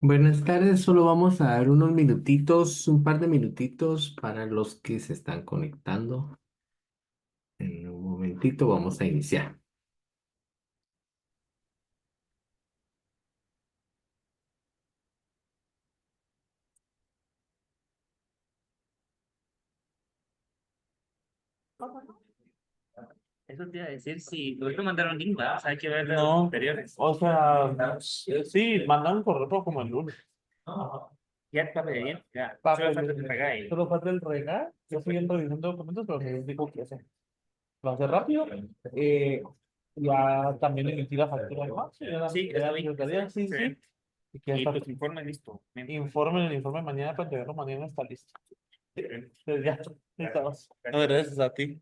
Buenas tardes, solo vamos a dar unos minutitos, un par de minutitos para los que se están conectando. En un momentito vamos a iniciar. Eso te iba a decir, si tuve que mandar un link, ¿verdad? O sea, hay que ver los No, anteriores. o sea, sí, manda un correo pero como el lunes. Ya está bien, ya. Para Solo falta que me haga ahí. solo falta el regar. Yo estoy revisando documentos, pero me dijo que hace. Lo hace rápido. Eh, ya también emitir la factura de marzo. Sí, Ya está la bien. secretaría, sí, Sí. sí. Y que ya Y está. pues informe listo. Bien. El informe mañana para entregarlo mañana está listo. Bien. Entonces ya, estamos. No, gracias a ti.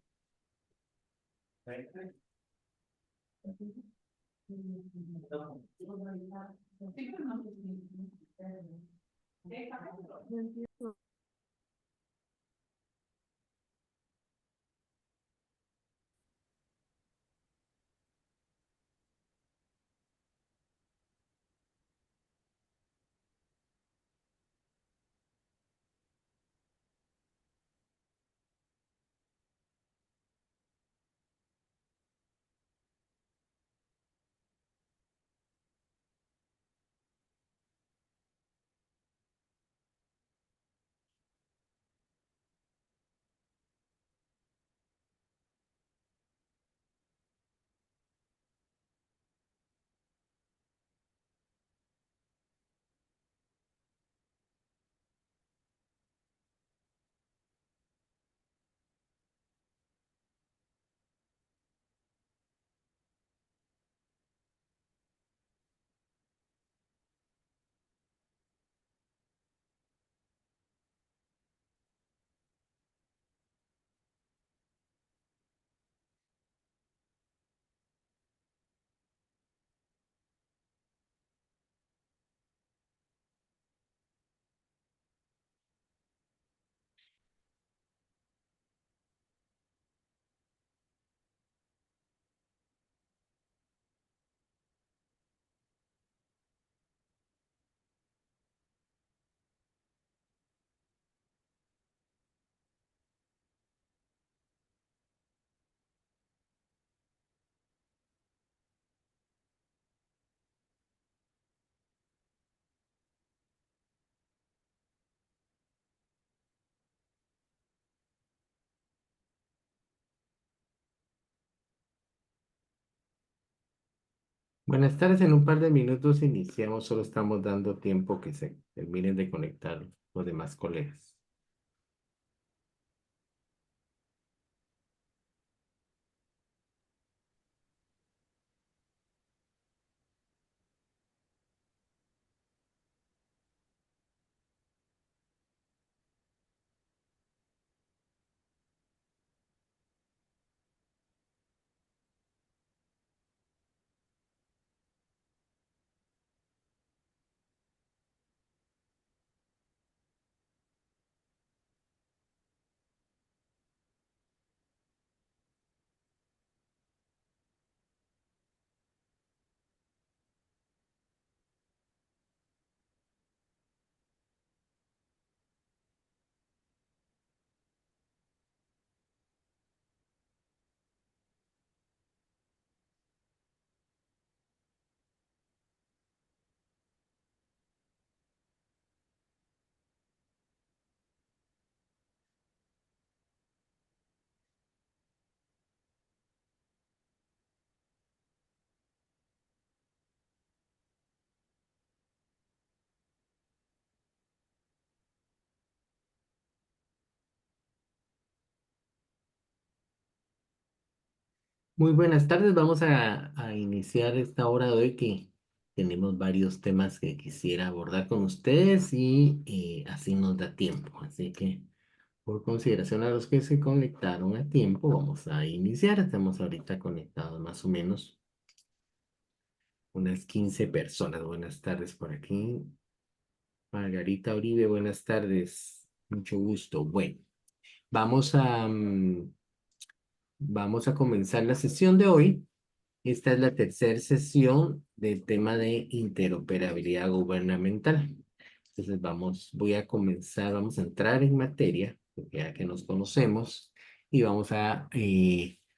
Buenas tardes, en un par de minutos iniciamos, solo estamos dando tiempo que se terminen de conectar los demás colegas. Muy buenas tardes, vamos a iniciar esta hora de hoy que tenemos varios temas que quisiera abordar con ustedes y así nos da tiempo. Así que por consideración a los que se conectaron a tiempo, vamos a iniciar. Estamos ahorita conectados más o menos unas 15 personas. Buenas tardes por aquí. Margarita Uribe, buenas tardes. Mucho gusto. Bueno, vamos a, vamos a comenzar la sesión de hoy. Esta es la tercera sesión del tema de interoperabilidad gubernamental. Entonces voy a comenzar, vamos a entrar en materia, porque ya que nos conocemos, y vamos a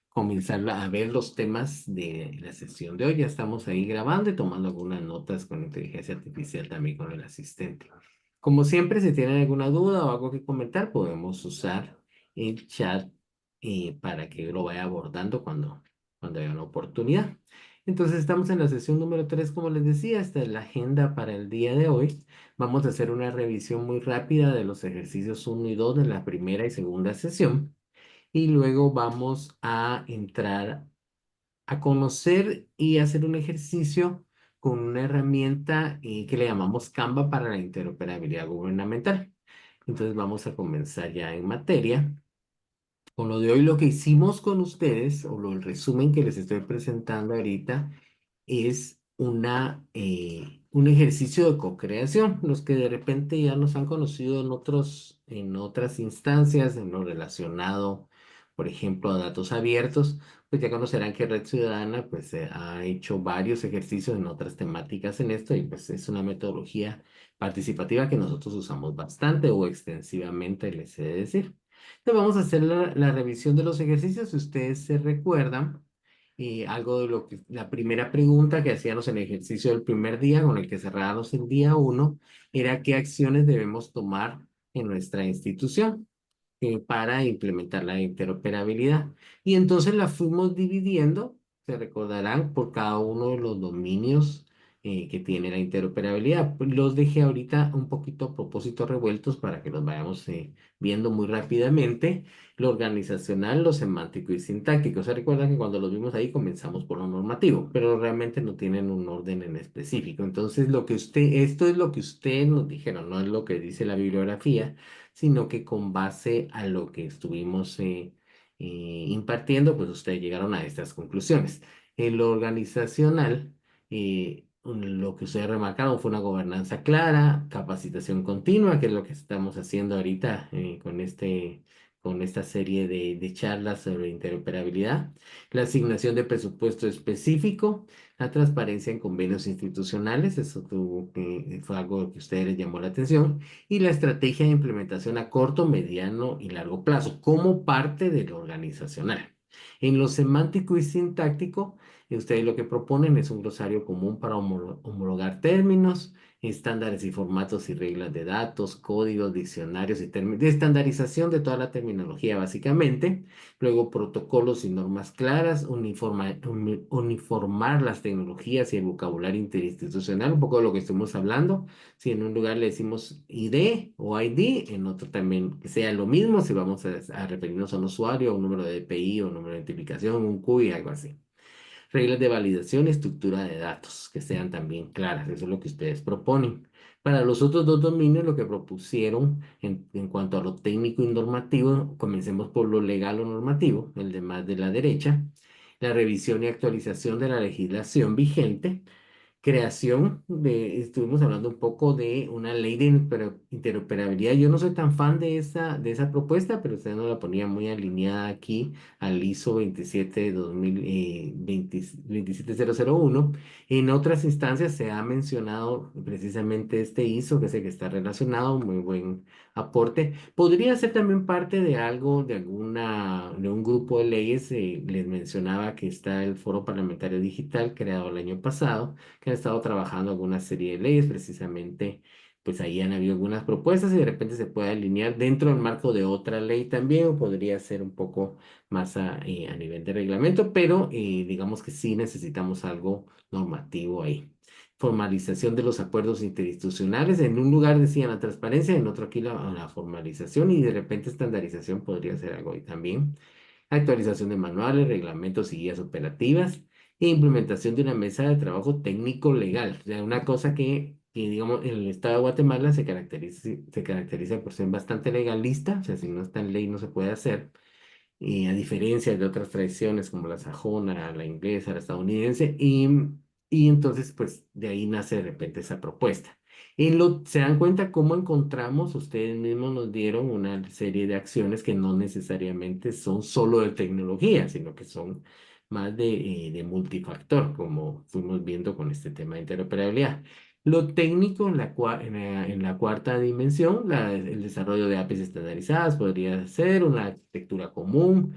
comenzar a ver los temas de la sesión de hoy. Ya estamos ahí grabando y tomando algunas notas con inteligencia artificial también con el asistente. Como siempre, si tienen alguna duda o algo que comentar, podemos usar el chat para que lo vaya abordando cuando haya una oportunidad. Entonces, estamos en la sesión número 3, como les decía, esta es la agenda para el día de hoy. Vamos a hacer una revisión muy rápida de los ejercicios 1 y 2 de la primera y segunda sesión. Y luego vamos a entrar a conocer y hacer un ejercicio con una herramienta que le llamamos Canva para la interoperabilidad gubernamental. Entonces vamos a comenzar ya en materia. Con lo de hoy, lo que hicimos con ustedes, el resumen que les estoy presentando ahorita, es un ejercicio de co-creación. Los que de repente ya nos han conocido en otras instancias, en lo relacionado, por ejemplo, a datos abiertos, pues ya conocerán que Red Ciudadana pues, ha hecho varios ejercicios en otras temáticas en esto y pues es una metodología participativa que nosotros usamos bastante o extensivamente, les he de decir. Entonces vamos a hacer la revisión de los ejercicios. Si ustedes se recuerdan, algo de lo que la primera pregunta que hacíamos en el ejercicio del primer día, con el que cerrábamos el día uno, era qué acciones debemos tomar en nuestra institución para implementar la interoperabilidad. Y entonces la fuimos dividiendo, se recordarán, por cada uno de los dominios que tiene la interoperabilidad. Pues los dejé ahorita un poquito a propósito revueltos para que los vayamos viendo muy rápidamente. Lo organizacional, lo semántico y sintáctico. Se recuerdan que cuando los vimos ahí comenzamos por lo normativo, pero realmente no tienen un orden en específico. Entonces, esto es lo que ustedes nos dijeron, no es lo que dice la bibliografía, sino que con base a lo que estuvimos impartiendo, pues ustedes llegaron a estas conclusiones. En lo organizacional, lo que ustedes remarcaron fue una gobernanza clara, capacitación continua, que es lo que estamos haciendo ahorita con esta serie de charlas sobre interoperabilidad, la asignación de presupuesto específico, la transparencia en convenios institucionales, fue algo que a ustedes les llamó la atención, y la estrategia de implementación a corto, mediano y largo plazo como parte de lo organizacional. En lo semántico y sintáctico, ustedes lo que proponen es un glosario común para homologar términos, estándares y formatos y reglas de datos, códigos, diccionarios y términos, de estandarización de toda la terminología básicamente, luego protocolos y normas claras, uniformar las tecnologías y el vocabulario interinstitucional, un poco de lo que estuvimos hablando. Si en un lugar le decimos ID o ID, en otro también que sea lo mismo, si vamos a referirnos a un usuario, a un número de DPI o un número de identificación, un CUI, algo así. Reglas de validación y estructura de datos que sean también claras, eso es lo que ustedes proponen. Para los otros dos dominios, lo que propusieron en cuanto a lo técnico y normativo, comencemos por lo legal o normativo, el de más de la derecha, la revisión y actualización de la legislación vigente, estuvimos hablando un poco de una ley de interoperabilidad. Yo no soy tan fan de esa propuesta, pero usted nos la ponía muy alineada aquí al ISO 27001. En otras instancias se ha mencionado precisamente este ISO, que es el que está relacionado, muy buen aporte. Podría ser también parte de algo, de un grupo de leyes. Les mencionaba que está el Foro Parlamentario Digital, creado el año pasado, que han estado trabajando alguna serie de leyes, precisamente, pues ahí han habido algunas propuestas y de repente se puede alinear dentro del marco de otra ley también, o podría ser un poco más a nivel de reglamento, pero digamos que sí necesitamos algo normativo ahí. Formalización de los acuerdos interinstitucionales. En un lugar decían la transparencia, en otro aquí la formalización y de repente estandarización podría ser algo ahí también. Actualización de manuales, reglamentos y guías operativas e implementación de una mesa de trabajo técnico legal. O sea, una cosa que, digamos, en el estado de Guatemala se caracteriza por ser bastante legalista, o sea, si no está en ley no se puede hacer, a diferencia de otras tradiciones como la sajona, la inglesa, la estadounidense, y entonces, pues, de ahí nace de repente esa propuesta. ¿Se dan cuenta cómo encontramos? Ustedes mismos nos dieron una serie de acciones que no necesariamente son solo de tecnología, sino que son más de multifactor, como fuimos viendo con este tema de interoperabilidad. Lo técnico en la cuarta dimensión, el desarrollo de APIs estandarizadas podría ser una arquitectura común.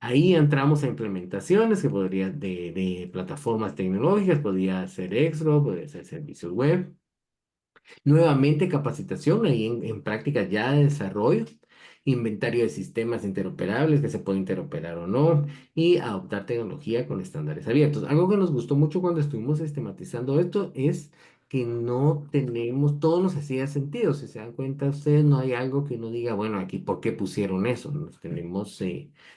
Ahí entramos a implementaciones que podría de plataformas tecnológicas, podría ser Exro, podría ser servicios web. Nuevamente capacitación ahí en prácticas ya de desarrollo, inventario de sistemas interoperables que se puede interoperar o no y adoptar tecnología con estándares abiertos. Algo que nos gustó mucho cuando estuvimos sistematizando esto es que no tenemos, todo nos hacía sentido. Si se dan cuenta ustedes, no hay algo que uno diga, bueno, aquí, ¿por qué pusieron eso? Nos tenemos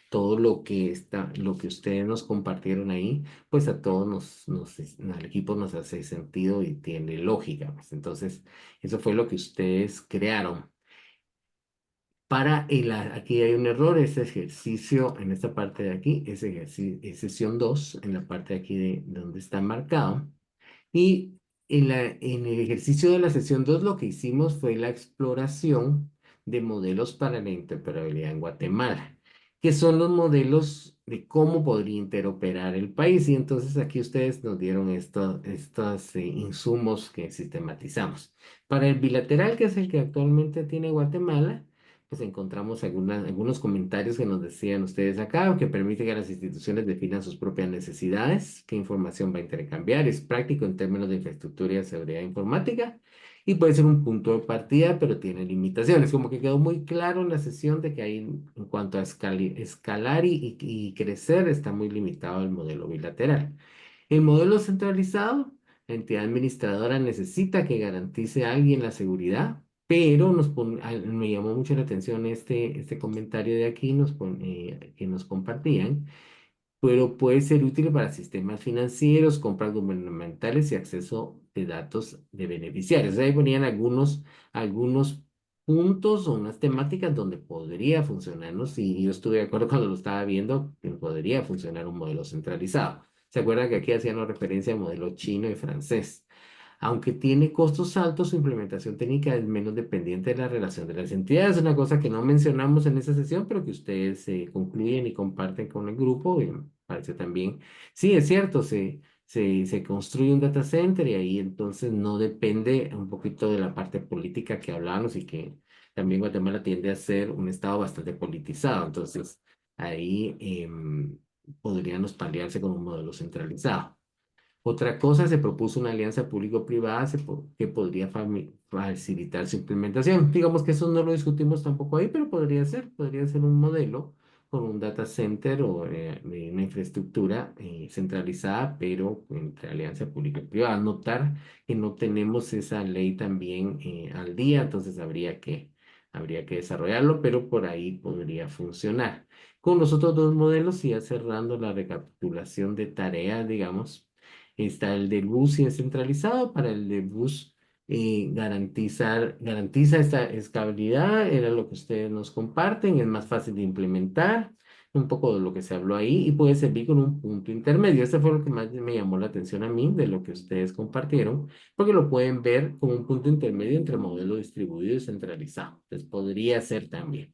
todo lo que está, lo que ustedes nos compartieron ahí, pues a todos al equipo nos hace sentido y tiene lógica, pues. Entonces, eso fue lo que ustedes crearon. Aquí hay un error, ese ejercicio en esta parte de aquí, ese ejercicio, es sesión 2 en la parte de aquí de donde está marcado. Y en el ejercicio de la sesión 2 lo que hicimos fue la exploración de modelos para la interoperabilidad en Guatemala, que son los modelos de cómo podría interoperar el país. Y entonces aquí ustedes nos dieron estos insumos que sistematizamos. Para el bilateral, que es el que actualmente tiene Guatemala, pues encontramos algunos comentarios que nos decían ustedes acá, que permite que las instituciones definan sus propias necesidades, qué información va a intercambiar, es práctico en términos de infraestructura y de seguridad informática, y puede ser un punto de partida, pero tiene limitaciones. Como que quedó muy claro en la sesión de que hay, en cuanto a escalar y crecer, está muy limitado el modelo bilateral. El modelo centralizado, la entidad administradora necesita que garantice a alguien la seguridad, pero me llamó mucho la atención este comentario de aquí que nos compartían, pero puede ser útil para sistemas financieros, compras gubernamentales y acceso de datos de beneficiarios. Ahí ponían algunos puntos o unas temáticas donde podría funcionarnos y yo estuve de acuerdo cuando lo estaba viendo que podría funcionar un modelo centralizado. ¿Se acuerdan que aquí hacíamos referencia al modelo chino y francés? Aunque tiene costos altos, su implementación técnica es menos dependiente de la relación de las entidades. Es una cosa que no mencionamos en esa sesión, pero que ustedes concluyen y comparten con el grupo. Y me parece también, sí, es cierto, se construye un data center y ahí entonces no depende un poquito de la parte política que hablábamos y que también Guatemala tiende a ser un estado bastante politizado. Entonces, ahí podríamos paliarse con un modelo centralizado. Otra cosa, se propuso una alianza público-privada que podría facilitar su implementación. Digamos que eso no lo discutimos tampoco ahí, pero podría ser un modelo con un data center o de una infraestructura centralizada, pero entre alianza público-privada. Notar que no tenemos esa ley también al día, entonces habría que desarrollarlo, pero por ahí podría funcionar. Con los otros dos modelos, y ya cerrando la recapitulación de tareas, digamos. Está el del bus centralizado. Para el de bus garantiza esta escalabilidad, era lo que ustedes nos comparten, es más fácil de implementar, un poco de lo que se habló ahí y puede servir con un punto intermedio. Este fue lo que más me llamó la atención a mí de lo que ustedes compartieron, porque lo pueden ver como un punto intermedio entre modelo distribuido y centralizado. Entonces podría ser también.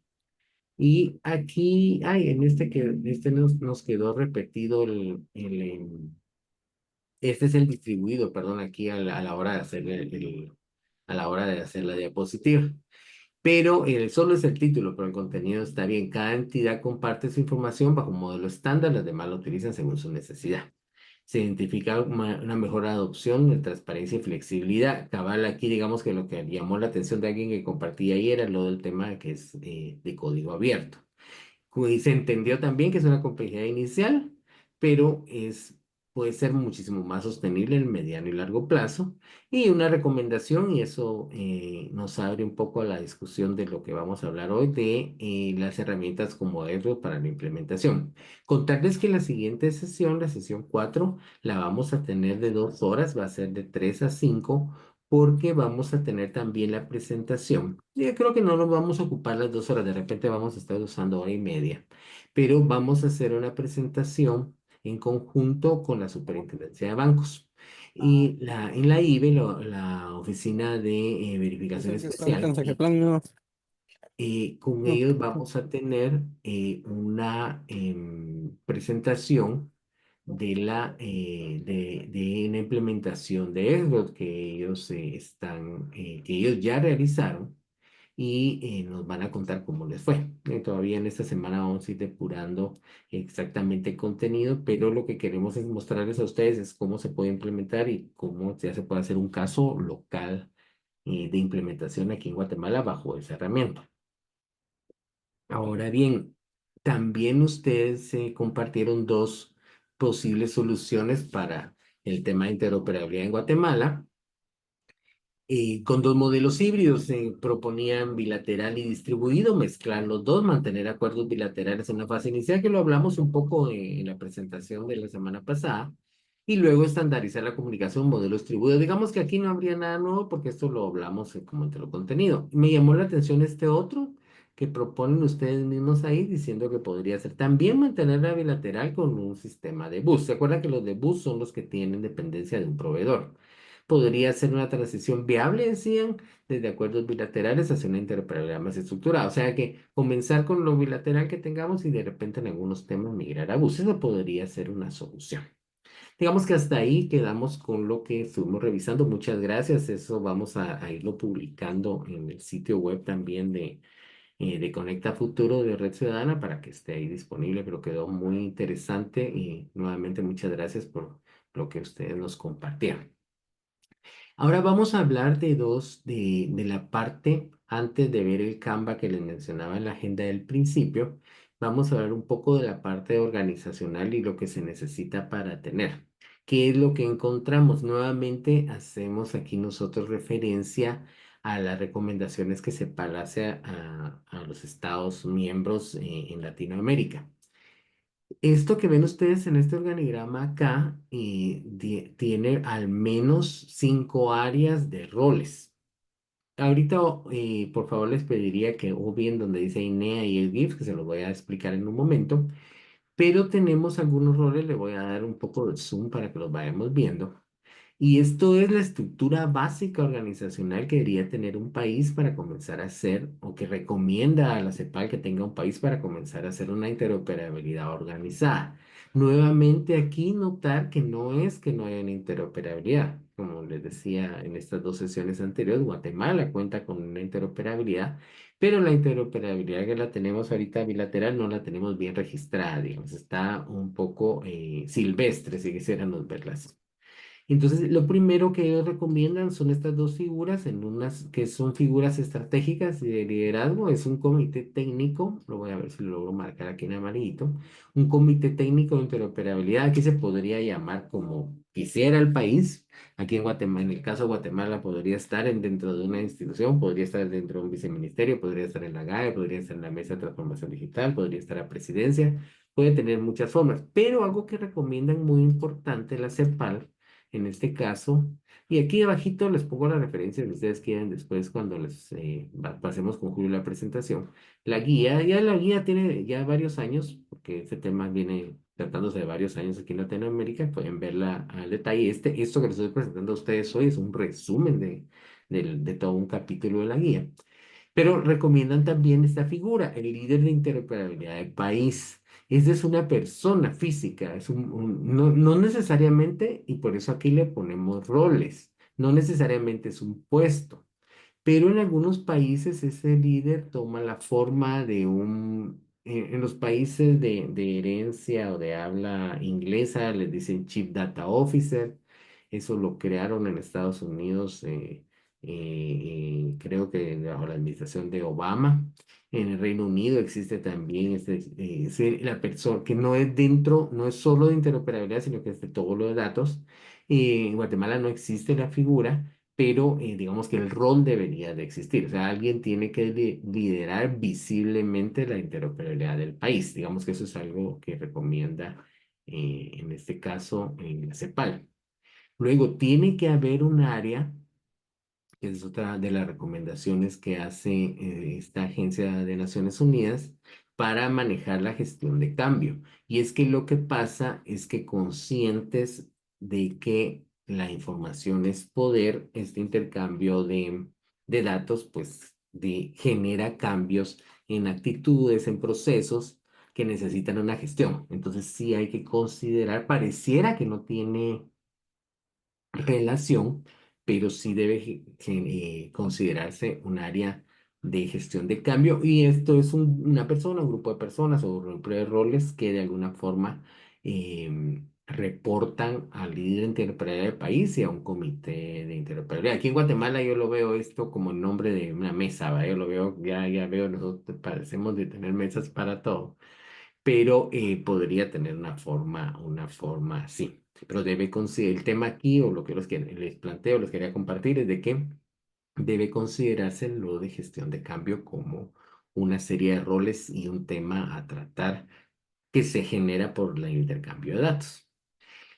Y aquí, este nos quedó repetido este es el distribuido, perdón, aquí a la hora de hacer a la hora de hacer la diapositiva. Pero solo es el título, pero el contenido está bien. Cada entidad comparte su información bajo un modelo estándar, las demás lo utilizan según su necesidad. Se identifica una mejor adopción de transparencia y flexibilidad. Cabal, aquí digamos que lo que llamó la atención de alguien que compartía ahí era lo del tema que es de código abierto. Y se entendió también que es una complejidad inicial, pero puede ser muchísimo más sostenible en el mediano y largo plazo. Y una recomendación, y eso nos abre un poco a la discusión de lo que vamos a hablar hoy, de las herramientas como Edro para la implementación. Contarles que la siguiente sesión, la sesión 4 la vamos a tener de 2 horas, va a ser de 3 a 5 porque vamos a tener también la presentación. Yo creo que no nos vamos a ocupar las 2 horas, de repente vamos a estar usando hora y media, pero vamos a hacer una presentación en conjunto con la Superintendencia de Bancos. Y en la IBE, la Oficina de Verificación Dice que plan, Especial, que plan, no, con no. ellos vamos a tener una presentación de la implementación de ESROT que ellos que ellos ya realizaron y nos van a contar cómo les fue. Todavía en esta semana vamos a ir depurando exactamente el contenido, pero lo que queremos es mostrarles a ustedes es cómo se puede implementar y cómo ya se puede hacer un caso local de implementación aquí en Guatemala bajo esa herramienta. Ahora bien, también ustedes compartieron dos posibles soluciones para el tema de interoperabilidad en Guatemala. Con dos modelos híbridos se proponían bilateral y distribuido, mezclar los dos, mantener acuerdos bilaterales en la fase inicial, que lo hablamos un poco en la presentación de la semana pasada, y luego estandarizar la comunicación modelo distribuido. Digamos que aquí no habría nada nuevo porque esto lo hablamos como entre lo contenido. Me llamó la atención este otro que proponen ustedes mismos ahí, diciendo que podría ser también mantener la bilateral con un sistema de bus. ¿Se acuerdan que los de bus son los que tienen dependencia de un proveedor? Podría ser una transición viable, decían, desde acuerdos bilaterales hacia una interoperabilidad más estructurada. O sea que comenzar con lo bilateral que tengamos y de repente en algunos temas migrar a bus. Eso podría ser una solución. Digamos que hasta ahí quedamos con lo que estuvimos revisando. Muchas gracias. Eso vamos a irlo publicando en el sitio web también de Conecta Futuro de Red Ciudadana para que esté ahí disponible, pero quedó muy interesante y nuevamente muchas gracias por lo que ustedes nos compartieron. Ahora vamos a hablar de la parte, antes de ver el Canva que les mencionaba en la agenda del principio, vamos a hablar un poco de la parte organizacional y lo que se necesita para tener. ¿Qué es lo que encontramos? Nuevamente hacemos aquí nosotros referencia a las recomendaciones que se hace a los Estados miembros en Latinoamérica. Esto que ven ustedes en este organigrama acá tiene al menos 5 áreas de roles. Ahorita, por favor, les pediría que o bien donde dice INEA y el GIF, que se los voy a explicar en un momento, pero tenemos algunos roles, le voy a dar un poco de zoom para que los vayamos viendo. Y esto es la estructura básica organizacional que debería tener un país para comenzar a hacer, o que recomienda a la CEPAL que tenga un país para comenzar a hacer una interoperabilidad organizada. Nuevamente aquí notar que no es que no haya una interoperabilidad. Como les decía en estas dos sesiones anteriores, Guatemala cuenta con una interoperabilidad, pero la interoperabilidad que la tenemos ahorita bilateral no la tenemos bien registrada, digamos, está un poco silvestre, si quisiéramos verla así. Entonces, lo primero que ellos recomiendan son estas dos figuras, en unas que son figuras estratégicas y de liderazgo. Es un comité técnico, lo voy a ver si lo logro marcar aquí en amarillito, un comité técnico de interoperabilidad. Aquí se podría llamar como quisiera el país. Aquí en Guatemala, en el caso de Guatemala, podría estar dentro de una institución, podría estar dentro de un viceministerio, podría estar en la GAE, podría estar en la Mesa de Transformación Digital, podría estar a presidencia, puede tener muchas formas. Pero algo que recomiendan muy importante la CEPAL en este caso. Y aquí abajito les pongo la referencia que ustedes quieren después cuando les pasemos con Julio la presentación. La guía, ya la guía tiene ya varios años, porque este tema viene tratándose de varios años aquí en Latinoamérica, pueden verla al detalle. Esto que les estoy presentando a ustedes hoy es un resumen de todo un capítulo de la guía. Pero recomiendan también esta figura, el líder de interoperabilidad del país. Esa es una persona física, no, no necesariamente, y por eso aquí le ponemos roles, no necesariamente es un puesto, pero en algunos países ese líder toma la forma de en los países de herencia o de habla inglesa les dicen Chief Data Officer, eso lo crearon en Estados Unidos, creo que bajo la administración de Obama. En el Reino Unido existe también la persona que no es dentro, no es solo de interoperabilidad, sino que es de todo lo de datos. En Guatemala no existe la figura, pero digamos que el rol debería de existir. O sea, alguien tiene que liderar visiblemente la interoperabilidad del país. Digamos que eso es algo que recomienda, en este caso, la CEPAL. Luego, tiene que haber un área, que es otra de las recomendaciones que hace esta agencia de Naciones Unidas para manejar la gestión de cambio. Y es que lo que pasa es que conscientes de que la información es poder, este intercambio de datos, pues genera cambios en actitudes, en procesos, que necesitan una gestión. Entonces sí hay que considerar, pareciera que no tiene relación, pero sí debe considerarse un área de gestión de cambio y esto es una persona, un grupo de personas o un grupo de roles que de alguna forma reportan al líder interoperabilidad del país y a un comité de interoperabilidad. Aquí en Guatemala yo lo veo esto como el nombre de una mesa, ¿va? Yo lo veo, ya veo, nosotros parecemos de tener mesas para todo, pero podría tener una forma así. Pero debe considerar el tema aquí, o lo que les planteo, les quería compartir, es de que debe considerarse lo de gestión de cambio como una serie de roles y un tema a tratar que se genera por el intercambio de datos.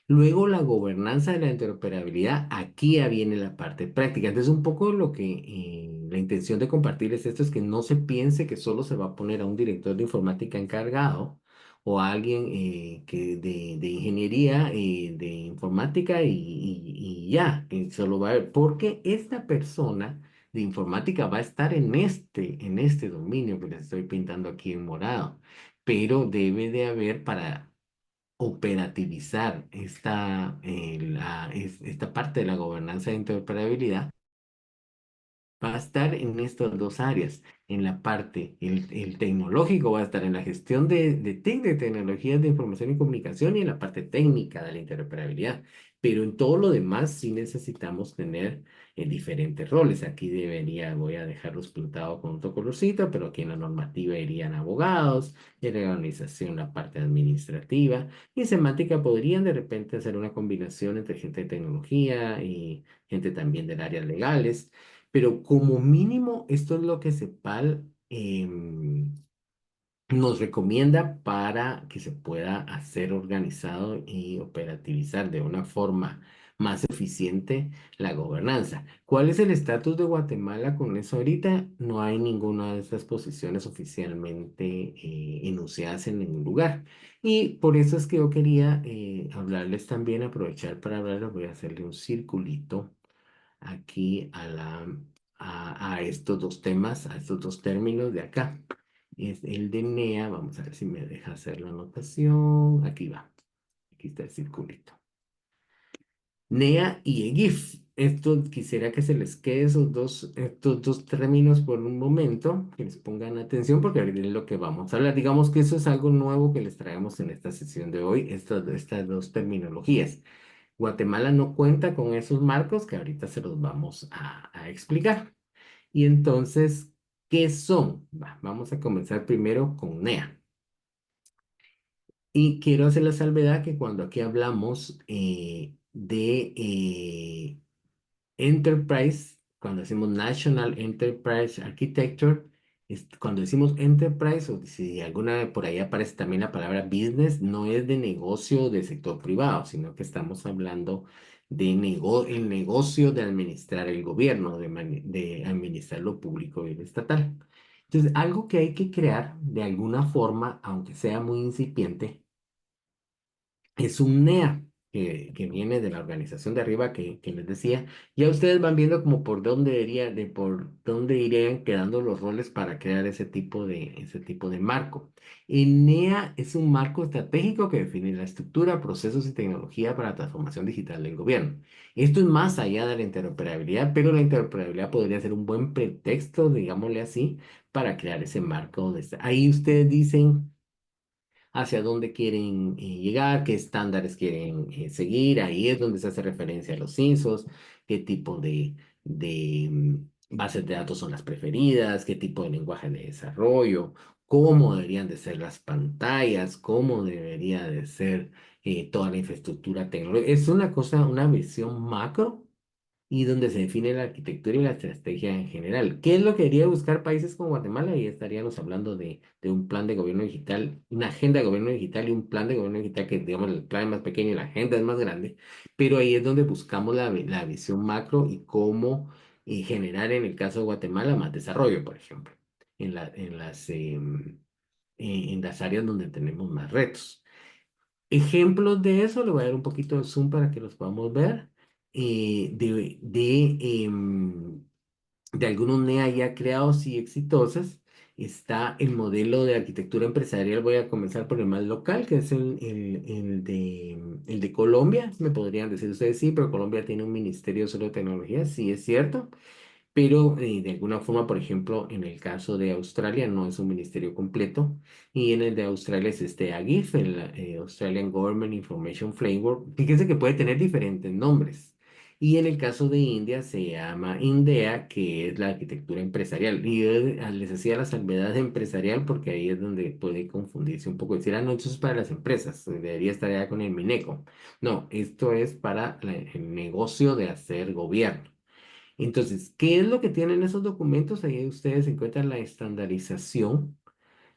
Luego la gobernanza de la interoperabilidad, aquí ya viene la parte práctica. Entonces, un poco lo que la intención de compartir es esto, es que no se piense que solo se va a poner a un director de informática encargado o a alguien de ingeniería de informática y ya, que solo va a ver, porque esta persona de informática va a estar en este dominio que les estoy pintando aquí en morado, pero debe de haber para operativizar esta parte de la gobernanza de interoperabilidad, va a estar en estas dos áreas. En la parte, el tecnológico va a estar en la gestión de TIC, de tecnologías de información y comunicación, y en la parte técnica de la interoperabilidad. Pero en todo lo demás sí necesitamos tener diferentes roles. Aquí voy a dejarlos pintados con otro colorcito, pero aquí en la normativa irían abogados, en la organización la parte administrativa, y en semántica podrían de repente hacer una combinación entre gente de tecnología y gente también del área legales. Pero como mínimo, esto es lo que CEPAL nos recomienda para que se pueda hacer organizado y operativizar de una forma más eficiente la gobernanza. ¿Cuál es el estatus de Guatemala con eso ahorita? No hay ninguna de estas posiciones oficialmente enunciadas en ningún lugar. Y por eso es que yo quería hablarles también, aprovechar para hablarles, voy a hacerle un circulito aquí a estos dos temas, a estos dos términos de acá. Es el de NEA, vamos a ver si me deja hacer la anotación. Aquí va, aquí está el circulito. NEA y EGIF. Esto quisiera que se les quede estos dos términos por un momento, que les pongan atención porque ahorita es lo que vamos a hablar. Digamos que eso es algo nuevo que les traemos en esta sesión de hoy, estas dos terminologías. Guatemala no cuenta con esos marcos que ahorita se los vamos a explicar. Y entonces, ¿qué son? Vamos a comenzar primero con NEA. Y quiero hacer la salvedad que cuando aquí hablamos de Enterprise, cuando decimos National Enterprise Architecture, cuando decimos Enterprise, o si alguna vez por ahí aparece también la palabra business, no es de negocio de sector privado, sino que estamos hablando de el negocio de administrar el gobierno, de administrar lo público y lo estatal. Entonces, algo que hay que crear de alguna forma, aunque sea muy incipiente, es un NEA que viene de la organización de arriba que les decía. Ya ustedes van viendo como por dónde irían quedando los roles para crear ese tipo de marco. El NEA es un marco estratégico que define la estructura, procesos y tecnología para la transformación digital del gobierno. Esto es más allá de la interoperabilidad, pero la interoperabilidad podría ser un buen pretexto, digámosle así, para crear ese marco. Ahí ustedes dicen hacia dónde quieren llegar, qué estándares quieren seguir. Ahí es donde se hace referencia a los CINSOs, qué tipo de bases de datos son las preferidas, qué tipo de lenguaje de desarrollo, cómo deberían de ser las pantallas, cómo debería de ser toda la infraestructura tecnológica. Es una cosa, una visión macro y donde se define la arquitectura y la estrategia en general. ¿Qué es lo que debería buscar países como Guatemala? Y estaríamos hablando de un plan de gobierno digital, una agenda de gobierno digital y un plan de gobierno digital que, digamos, el plan es más pequeño y la agenda es más grande, pero ahí es donde buscamos la visión macro y cómo generar, en el caso de Guatemala, más desarrollo, por ejemplo, en las áreas donde tenemos más retos. Ejemplos de eso, le voy a dar un poquito de zoom para que los podamos ver. De algunos NEA ya creados y exitosas. está el modelo de arquitectura empresarial. Voy a comenzar por el más local, que es el de Colombia. Me podrían decir ustedes sí, pero Colombia tiene un ministerio solo de tecnología, sí es cierto. Pero de alguna forma, por ejemplo, en el caso de Australia no es un ministerio completo y en el de Australia es este AGIF, el Australian Government Information Framework. Fíjense que puede tener diferentes nombres. Y en el caso de India se llama INDEA, que es la arquitectura empresarial. Y yo les hacía la salvedad de empresarial porque ahí es donde puede confundirse un poco. Decir, ah, no, esto es para las empresas, debería estar ya con el MINECO. No, esto es para el negocio de hacer gobierno. Entonces, ¿qué es lo que tienen esos documentos? Ahí ustedes encuentran la estandarización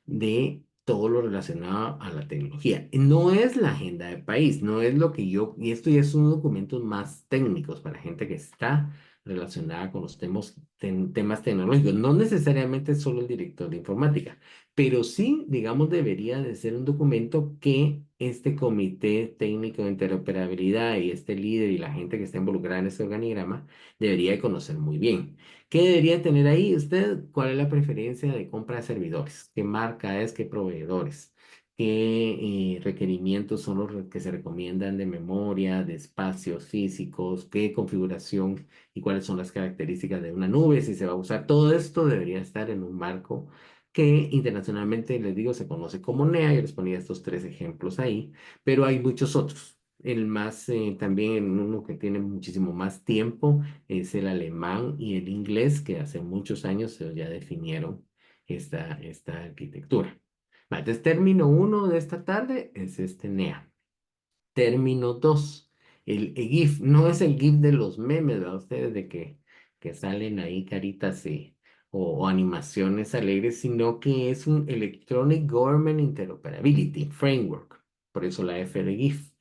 de todo lo relacionado a la tecnología. No es la agenda del país, no es lo que yo, y esto ya son documentos más técnicos para gente que está relacionada con los temas tecnológicos, no necesariamente solo el director de informática, pero sí, digamos, debería de ser un documento que este comité técnico de interoperabilidad y este líder y la gente que está involucrada en este organigrama debería de conocer muy bien. ¿Qué debería tener ahí usted? ¿Cuál es la preferencia de compra de servidores? ¿Qué marca es? ¿Qué proveedores? ¿Qué requerimientos son los que se recomiendan de memoria, de espacios físicos? ¿Qué configuración y cuáles son las características de una nube? Si se va a usar todo esto, debería estar en un marco que internacionalmente, les digo, se conoce como NEA. Yo les ponía estos tres ejemplos ahí, pero hay muchos otros. El más, también uno que tiene muchísimo más tiempo es el alemán y el inglés, que hace muchos años ya definieron esta arquitectura. Va, entonces, término uno de esta tarde es este NEA. Término dos, el GIF. No es el GIF de los memes, ¿verdad? Ustedes que salen ahí caritas o animaciones alegres, sino que es un Electronic Government Interoperability Framework. Por eso la F de GIF.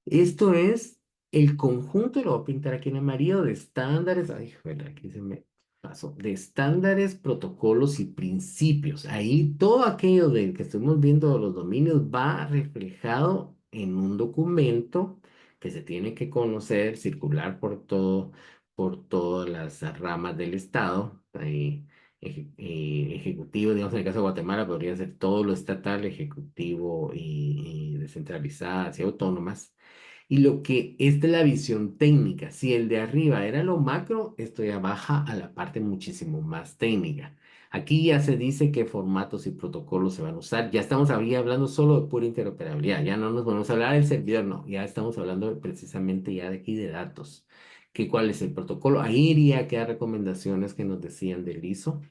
Esto es el conjunto, lo voy a pintar aquí en amarillo, de estándares, ay, joder, aquí se me pasó, de estándares, protocolos y principios. Ahí todo aquello del que estuvimos viendo los dominios va reflejado en un documento que se tiene que conocer, circular por todas las ramas del Estado. Ahí, ejecutivo, digamos, en el caso de Guatemala podría ser todo lo estatal, ejecutivo y descentralizadas y autónomas. Y lo que esta es la visión técnica. Si el de arriba era lo macro, esto ya baja a la parte muchísimo más técnica. Aquí ya se dice qué formatos y protocolos se van a usar. Ya estamos ahí hablando solo de pura interoperabilidad. Ya no nos vamos a hablar del servidor, no. Ya estamos hablando precisamente ya de aquí de datos. Que cuál es el protocolo. Ahí iría a quedar recomendaciones que nos decían del ISO.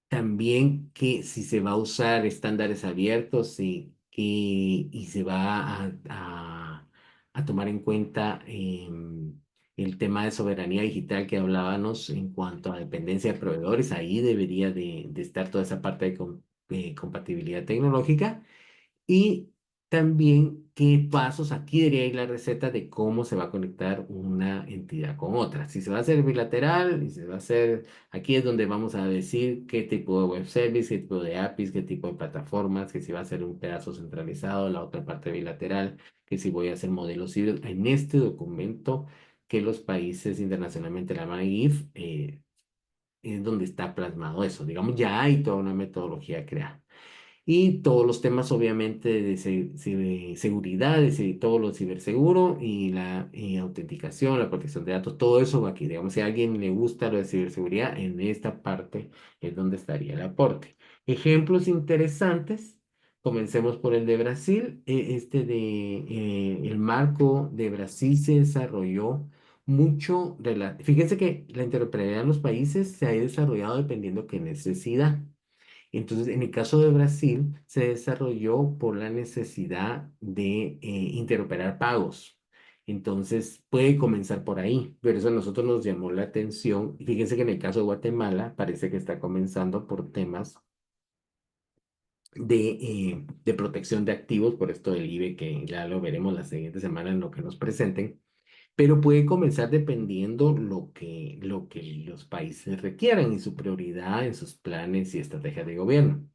También que si se va a usar estándares abiertos y se va a tomar en cuenta el tema de soberanía digital que hablábamos en cuanto a dependencia de proveedores, ahí debería de estar toda esa parte de compatibilidad tecnológica. Y también qué pasos, aquí debería ir la receta de cómo se va a conectar una entidad con otra. Si se va a hacer bilateral, y se va a hacer, aquí es donde vamos a decir qué tipo de web service, qué tipo de APIs, qué tipo de plataformas, que si va a ser un pedazo centralizado, la otra parte bilateral, que si voy a hacer modelos híbridos. En este documento que los países internacionalmente la llaman GIF, es donde está plasmado eso. Digamos, ya hay toda una metodología creada. Y todos los temas, obviamente, de seguridad, todo lo ciberseguro y la autenticación, la protección de datos, todo eso va aquí. Digamos, si a alguien le gusta lo de ciberseguridad, en esta parte es donde estaría el aporte. Ejemplos interesantes. Comencemos por el de Brasil. El marco de Brasil se desarrolló mucho. Fíjense que la interoperabilidad en los países se ha desarrollado dependiendo qué necesidad. Entonces, en el caso de Brasil, se desarrolló por la necesidad de interoperar pagos. Entonces, puede comenzar por ahí, pero eso a nosotros nos llamó la atención. Y fíjense que en el caso de Guatemala, parece que está comenzando por temas de protección de activos, por esto del IBE, que ya lo veremos la siguiente semana en lo que nos presenten, pero puede comenzar dependiendo lo que los países requieran y su prioridad en sus planes y estrategias de gobierno.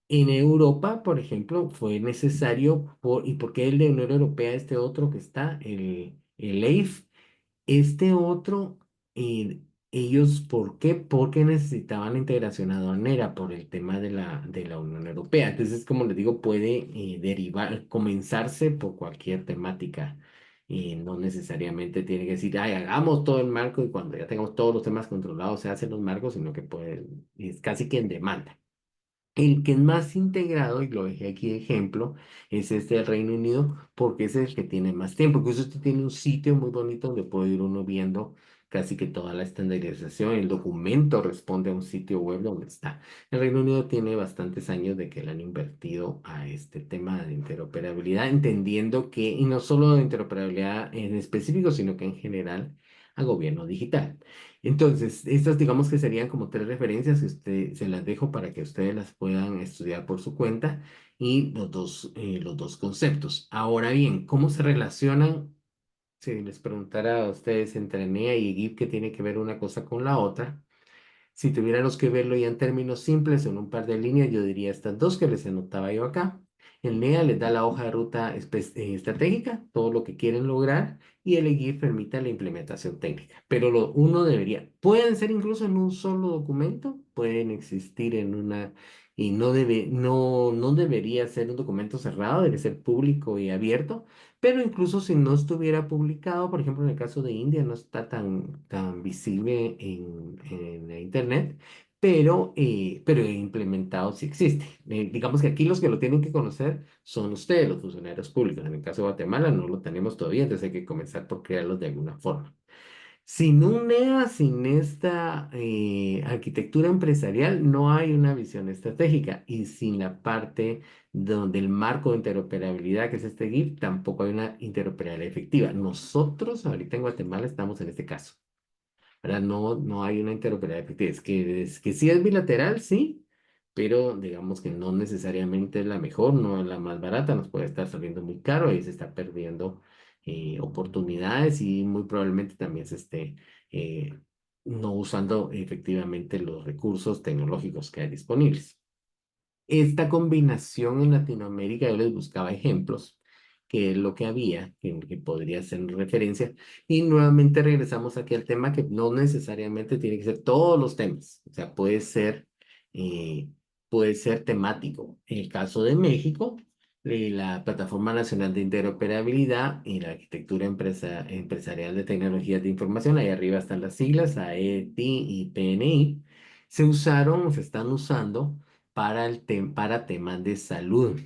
En Europa, por ejemplo, fue necesario, ¿y por qué el de Unión Europea, este otro que está, el EIF? Este otro ellos, ¿por qué? Porque necesitaban la integración aduanera por el tema de la Unión Europea. Entonces, como les digo, puede derivar, comenzarse por cualquier temática. No necesariamente tiene que decir, ay, hagamos todo el marco y cuando ya tengamos todos los temas controlados se hacen los marcos, sino que puede, es casi que en demanda. El que es más integrado, y lo dejé aquí de ejemplo, es este del Reino Unido, porque es el que tiene más tiempo. Incluso usted tiene un sitio muy bonito donde puede ir uno viendo casi que toda la estandarización. El documento responde a un sitio web donde está. El Reino Unido tiene bastantes años de que le han invertido a este tema de interoperabilidad, entendiendo que, y no solo de interoperabilidad en específico, sino que en general a gobierno digital. Entonces, estas digamos que serían como tres referencias que se las dejo para que ustedes las puedan estudiar por su cuenta y los dos conceptos. Ahora bien, ¿cómo se relacionan? Si les preguntara a ustedes entre NEA y GIF, ¿qué tiene que ver una cosa con la otra? Si tuviéramos que verlo ya en términos simples, en un par de líneas, yo diría estas dos que les anotaba yo acá. El NEA les da la hoja de ruta estratégica, todo lo que quieren lograr, y el EGIF permite la implementación técnica. Pero uno debería, pueden ser incluso en un solo documento, pueden existir en una, y no debería ser un documento cerrado, debe ser público y abierto, pero incluso si no estuviera publicado, por ejemplo, en el caso de India, no está tan visible en la Internet, pero implementado sí existe. Digamos que aquí los que lo tienen que conocer son ustedes, los funcionarios públicos. En el caso de Guatemala no lo tenemos todavía, entonces hay que comenzar por crearlos de alguna forma. Sin un NEA, sin esta arquitectura empresarial, no hay una visión estratégica y sin la parte donde el marco de interoperabilidad, que es este GIF, tampoco hay una interoperabilidad efectiva. Nosotros ahorita en Guatemala estamos en este caso. ¿Verdad? No hay una interoperabilidad efectiva. Es que sí es bilateral, sí, pero digamos que no necesariamente es la mejor, no es la más barata, nos puede estar saliendo muy caro y se está perdiendo oportunidades y muy probablemente también se esté no usando efectivamente los recursos tecnológicos que hay disponibles. Esta combinación en Latinoamérica, yo les buscaba ejemplos, que es lo que había, que podría ser referencia, y nuevamente regresamos aquí al tema que no necesariamente tiene que ser todos los temas, o sea, eh, puede ser temático. En el caso de México, la Plataforma Nacional de Interoperabilidad y la Arquitectura Empresarial de Tecnologías de Información, ahí arriba están las siglas, AETI y PNI, se usaron, se están usando para temas de salud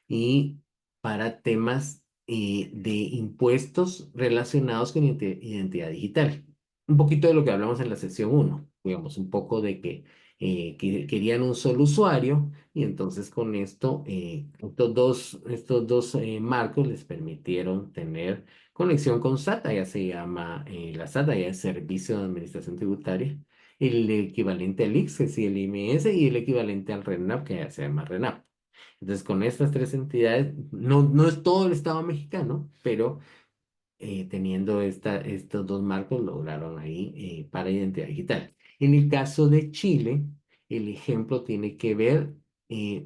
y para temas de impuestos relacionados con identidad digital. Un poquito de lo que hablamos en la sesión uno, digamos, un poco de que querían un solo usuario y entonces con esto, estos dos marcos les permitieron tener conexión con SATA, ya se llama la SATA, ya es Servicio de Administración Tributaria, el equivalente al IX, que es el IMS, y el equivalente al RENAP, que ya se llama RENAP. Entonces, con estas tres entidades, no es todo el Estado mexicano, pero teniendo estos dos marcos, lograron ahí para identidad digital. En el caso de Chile, el ejemplo tiene que ver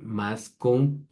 más con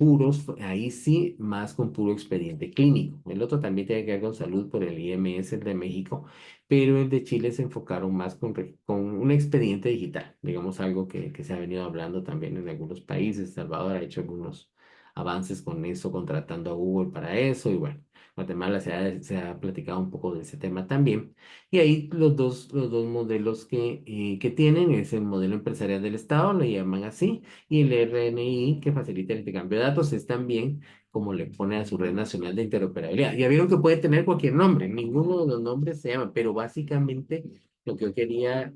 ahí sí, más con puro expediente clínico. El otro también tiene que ver con salud por el IMS, el de México, pero el de Chile se enfocaron más con un expediente digital, digamos algo que se ha venido hablando también en algunos países. Salvador ha hecho algunos avances con eso, contratando a Google para eso, y bueno. Guatemala se ha platicado un poco de ese tema también. Y ahí los dos modelos que tienen es el modelo empresarial del Estado, le llaman así, y el RNI, que facilita el intercambio de datos, es también como le pone a su Red Nacional de Interoperabilidad. Ya vieron que puede tener cualquier nombre, ninguno de los nombres se llama, pero básicamente lo que yo quería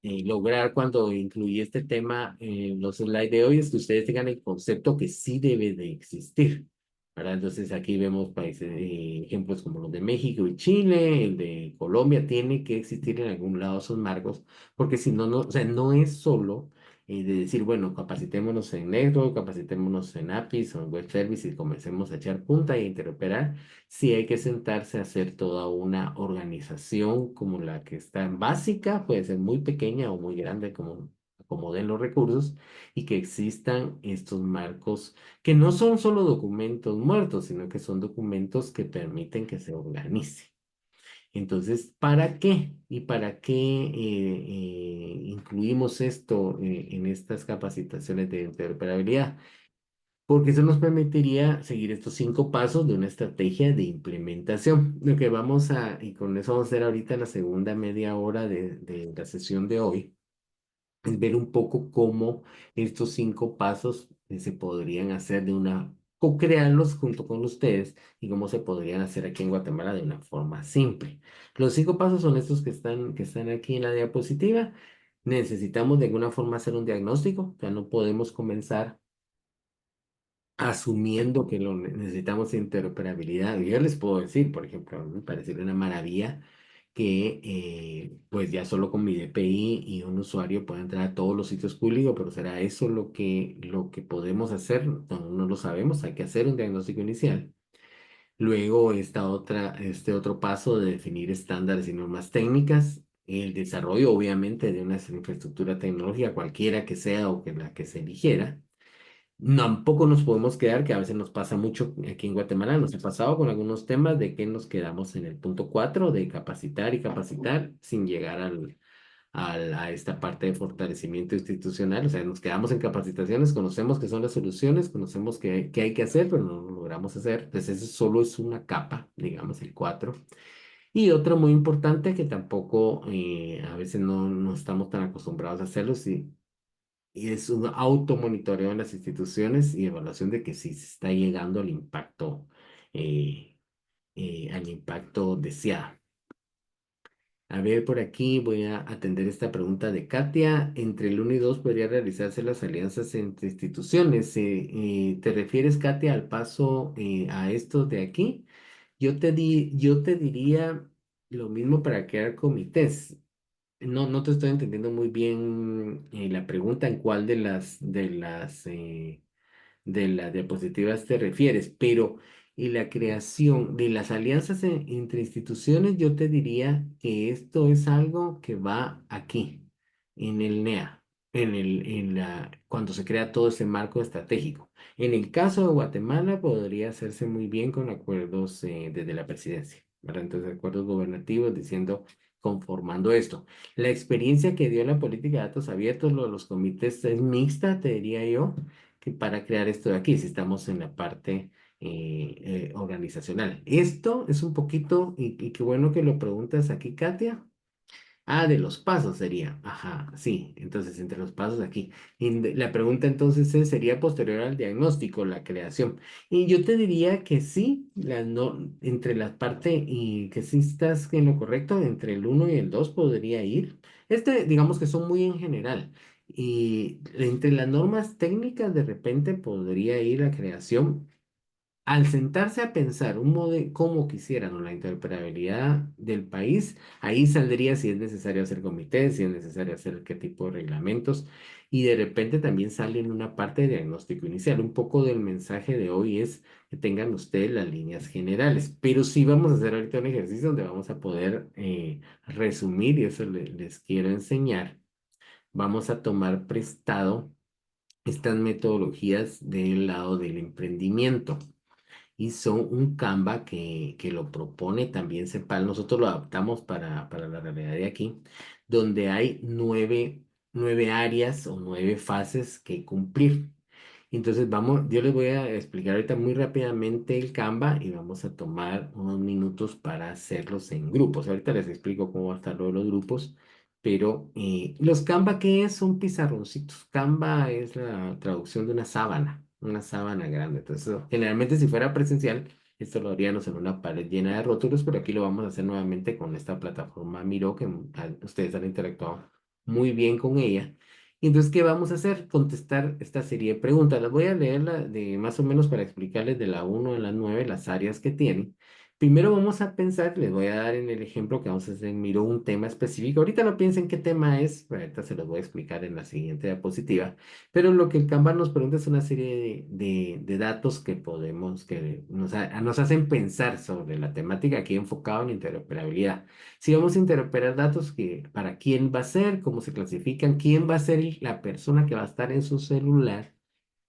lograr cuando incluí este tema en los slides de hoy es que ustedes tengan el concepto que sí debe de existir. ¿Verdad? Entonces aquí vemos países, ejemplos como los de México y Chile, el de Colombia, tiene que existir en algún lado esos marcos, porque si no, o sea, no es solo de decir, bueno, capacitémonos en Network, capacitémonos en APIs o en Web Service y comencemos a echar punta e interoperar, sí hay que sentarse a hacer toda una organización como la que está en básica, puede ser muy pequeña o muy grande como den los recursos, y que existan estos marcos que no son solo documentos muertos, sino que son documentos que permiten que se organice. Entonces, ¿para qué? ¿Y para qué incluimos esto en estas capacitaciones de interoperabilidad? Porque eso nos permitiría seguir estos 5 pasos de una estrategia de implementación. Lo que vamos a, y con eso vamos a hacer ahorita la segunda media hora de la sesión de hoy, es ver un poco cómo estos 5 pasos se podrían hacer de una, co-crearlos junto con ustedes y cómo se podrían hacer aquí en Guatemala de una forma simple. Los 5 pasos son estos que están aquí en la diapositiva. Necesitamos de alguna forma hacer un diagnóstico, ya no podemos comenzar asumiendo que lo necesitamos interoperabilidad. Yo les puedo decir, por ejemplo, me parece una maravilla que pues ya solo con mi DPI y un usuario pueda entrar a todos los sitios públicos, pero ¿será eso lo que podemos hacer? No, no lo sabemos, hay que hacer un diagnóstico inicial. Luego este otro paso de definir estándares y normas técnicas, el desarrollo obviamente de una infraestructura tecnológica, cualquiera que sea o que la que se eligiera. Tampoco nos podemos quedar, que a veces nos pasa mucho aquí en Guatemala, nos ha pasado con algunos temas de que nos quedamos en el punto 4 de capacitar y capacitar sin llegar a esta parte de fortalecimiento institucional. O sea, nos quedamos en capacitaciones, conocemos qué son las soluciones, conocemos qué hay que hacer, pero no lo logramos hacer. Entonces, eso solo es una capa, digamos, el 4. Y otro muy importante que tampoco a veces no estamos tan acostumbrados a hacerlo, sí, y es un automonitoreo en las instituciones y evaluación de que sí se está llegando eh, al impacto deseado. A ver, por aquí voy a atender esta pregunta de Katia. Entre el 1 y 2 podría realizarse las alianzas entre instituciones. ¿Te refieres, Katia, al paso a esto de aquí? Yo te diría lo mismo para crear comités. No te estoy entendiendo muy bien la pregunta en cuál de las diapositivas te refieres, pero en la creación de las alianzas entre instituciones, yo te diría que esto es algo que va aquí, en el NEA, cuando se crea todo ese marco estratégico. En el caso de Guatemala, podría hacerse muy bien con acuerdos desde la presidencia, ¿verdad? Entonces, acuerdos gubernativos diciendo, conformando esto. La experiencia que dio la política de datos abiertos, lo de los comités, es mixta, te diría yo que para crear esto de aquí, si estamos en la parte organizacional. Esto es un poquito, y qué bueno que lo preguntas aquí, Katia. Ah, de los pasos sería. Ajá, sí. Entonces, entre los pasos aquí. La pregunta entonces sería posterior al diagnóstico, la creación. Y yo te diría que sí, no, entre la parte y que sí estás en lo correcto, entre el 1 y el 2 podría ir. Digamos que son muy en general. Y entre las normas técnicas, de repente podría ir la creación. Al sentarse a pensar un modelo, cómo quisieran o la interoperabilidad del país, ahí saldría si es necesario hacer comités, si es necesario hacer qué tipo de reglamentos, y de repente también sale en una parte de diagnóstico inicial. Un poco del mensaje de hoy es que tengan ustedes las líneas generales, pero sí vamos a hacer ahorita un ejercicio donde vamos a poder resumir, y eso les quiero enseñar. Vamos a tomar prestado estas metodologías del lado del emprendimiento y son un Canva que lo propone también CEPAL. Nosotros lo adaptamos para la realidad de aquí, donde hay nueve áreas o 9 fases que cumplir. Entonces yo les voy a explicar ahorita muy rápidamente el Canva y vamos a tomar unos minutos para hacerlos en grupos. Ahorita les explico cómo va a estar lo de los grupos, pero los Canva, ¿qué es? Son pizarroncitos. Canva es la traducción de una sábana grande. Entonces, generalmente si fuera presencial, esto lo haríamos en una pared llena de rótulos, pero aquí lo vamos a hacer nuevamente con esta plataforma Miro, que ustedes han interactuado muy bien con ella. Y entonces, ¿qué vamos a hacer? Contestar esta serie de preguntas. Las voy a leer de más o menos para explicarles de la 1 a la 9 las áreas que tienen. Primero vamos a pensar, les voy a dar en el ejemplo que vamos a hacer en Miro un tema específico. Ahorita no piensen qué tema es, pero ahorita se los voy a explicar en la siguiente diapositiva. Pero lo que el Canva nos pregunta es una serie de datos que nos hacen pensar sobre la temática aquí enfocado en interoperabilidad. Si vamos a interoperar datos, para quién va a ser, cómo se clasifican, quién va a ser la persona que va a estar en su celular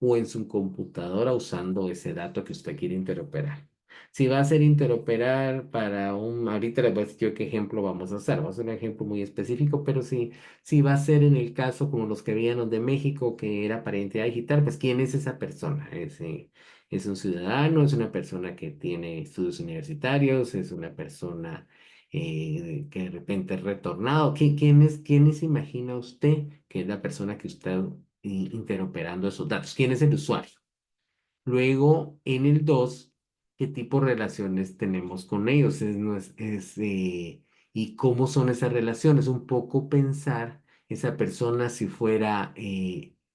o en su computadora usando ese dato que usted quiere interoperar. Si va a ser interoperar para ahorita les voy a decir yo qué ejemplo vamos a usar, vamos a hacer un ejemplo muy específico, pero si va a ser en el caso como los que veíamos de México, que era para identidad digital, pues ¿quién es esa persona? Es un ciudadano, es una persona que tiene estudios universitarios, es una persona que de repente es retornado. ¿Quién se imagina usted que es la persona que está interoperando esos datos? ¿Quién es el usuario? Luego, en el 2, ¿qué tipo de relaciones tenemos con ellos? ¿Y cómo son esas relaciones? Un poco pensar esa persona si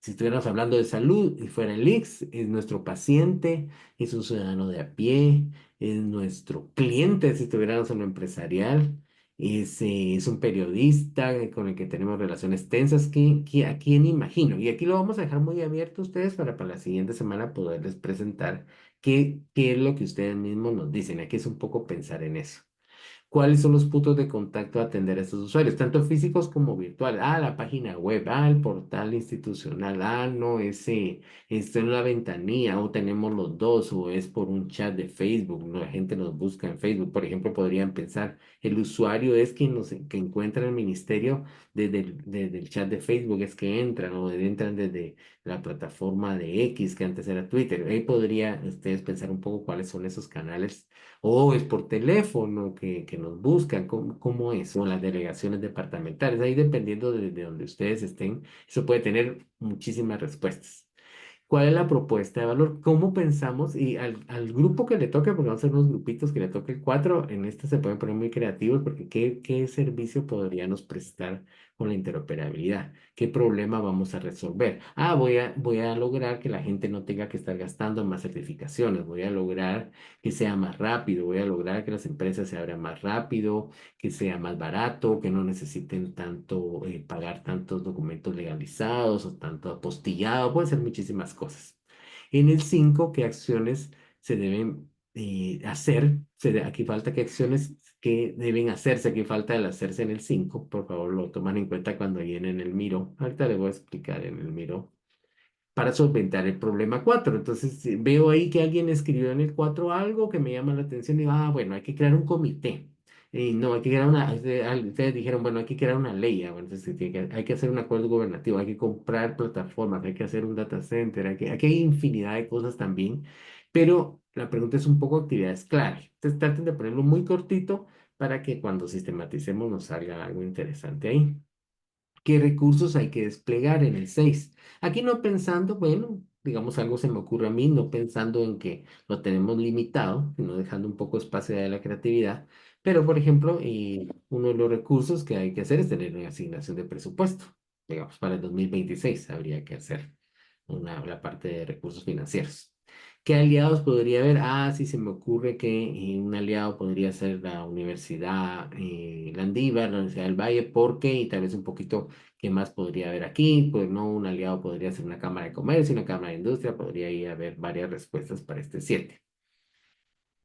estuviéramos hablando de salud y fuera el IX, es nuestro paciente, es un ciudadano de a pie, es nuestro cliente si estuviéramos en lo empresarial. Es un periodista con el que tenemos relaciones tensas. ¿A quién imagino? Y aquí lo vamos a dejar muy abierto a ustedes para la siguiente semana poderles presentar qué es lo que ustedes mismos nos dicen. Aquí es un poco pensar en eso. ¿Cuáles son los puntos de contacto a atender a estos usuarios, tanto físicos como virtuales? La página web, el portal institucional, no, esto es la ventanilla, o tenemos los dos, o es por un chat de Facebook, ¿no? La gente nos busca en Facebook, por ejemplo, podrían pensar, el usuario es que encuentra el ministerio desde el chat de Facebook, es que entran, o entran desde la plataforma de X, que antes era Twitter. Ahí podría ustedes pensar un poco cuáles son esos canales o es por teléfono que nos buscan, ¿cómo es? O las delegaciones departamentales, ahí dependiendo de donde ustedes estén, eso puede tener muchísimas respuestas. ¿Cuál es la propuesta de valor? ¿Cómo pensamos? Y al grupo que le toque, porque vamos a hacer unos grupitos que le toque el 4, en este se pueden poner muy creativos porque ¿qué servicio podríamos prestar con la interoperabilidad? ¿Qué problema vamos a resolver? Voy a lograr que la gente no tenga que estar gastando en más certificaciones, voy a lograr que sea más rápido, voy a lograr que las empresas se abran más rápido, que sea más barato, que no necesiten tanto pagar tantos documentos legalizados o tanto apostillado, pueden ser muchísimas cosas. En el 5, ¿qué acciones se deben hacer? Aquí falta qué acciones que deben hacerse, aquí falta el hacerse en el 5, por favor lo toman en cuenta cuando llenen el Miro. Ahorita les voy a explicar en el Miro para solventar el problema 4. Entonces, veo ahí que alguien escribió en el 4 algo que me llama la atención y digo, bueno, hay que crear un comité. Y no, hay que crear ustedes dijeron, bueno, hay que crear una ley. Bueno, entonces hay que hacer un acuerdo gubernativo, hay que comprar plataformas, hay que hacer un data center, aquí hay infinidad de cosas también, pero la pregunta es un poco actividades clave. Entonces, traten de ponerlo muy cortito para que cuando sistematicemos nos salga algo interesante ahí. ¿Qué recursos hay que desplegar en el 6? Aquí no pensando, bueno, digamos algo se me ocurre a mí, no pensando en que lo tenemos limitado, sino dejando un poco espacio de la creatividad. Pero, por ejemplo, uno de los recursos que hay que hacer es tener una asignación de presupuesto. Digamos, para el 2026 habría que hacer la parte de recursos financieros. ¿Qué aliados podría haber? Sí, se me ocurre que un aliado podría ser la Universidad Landívar, la Universidad del Valle, porque, y tal vez un poquito, ¿qué más podría haber aquí? Pues no, un aliado podría ser una Cámara de Comercio, una Cámara de Industria, podría ahí haber varias respuestas para este 7.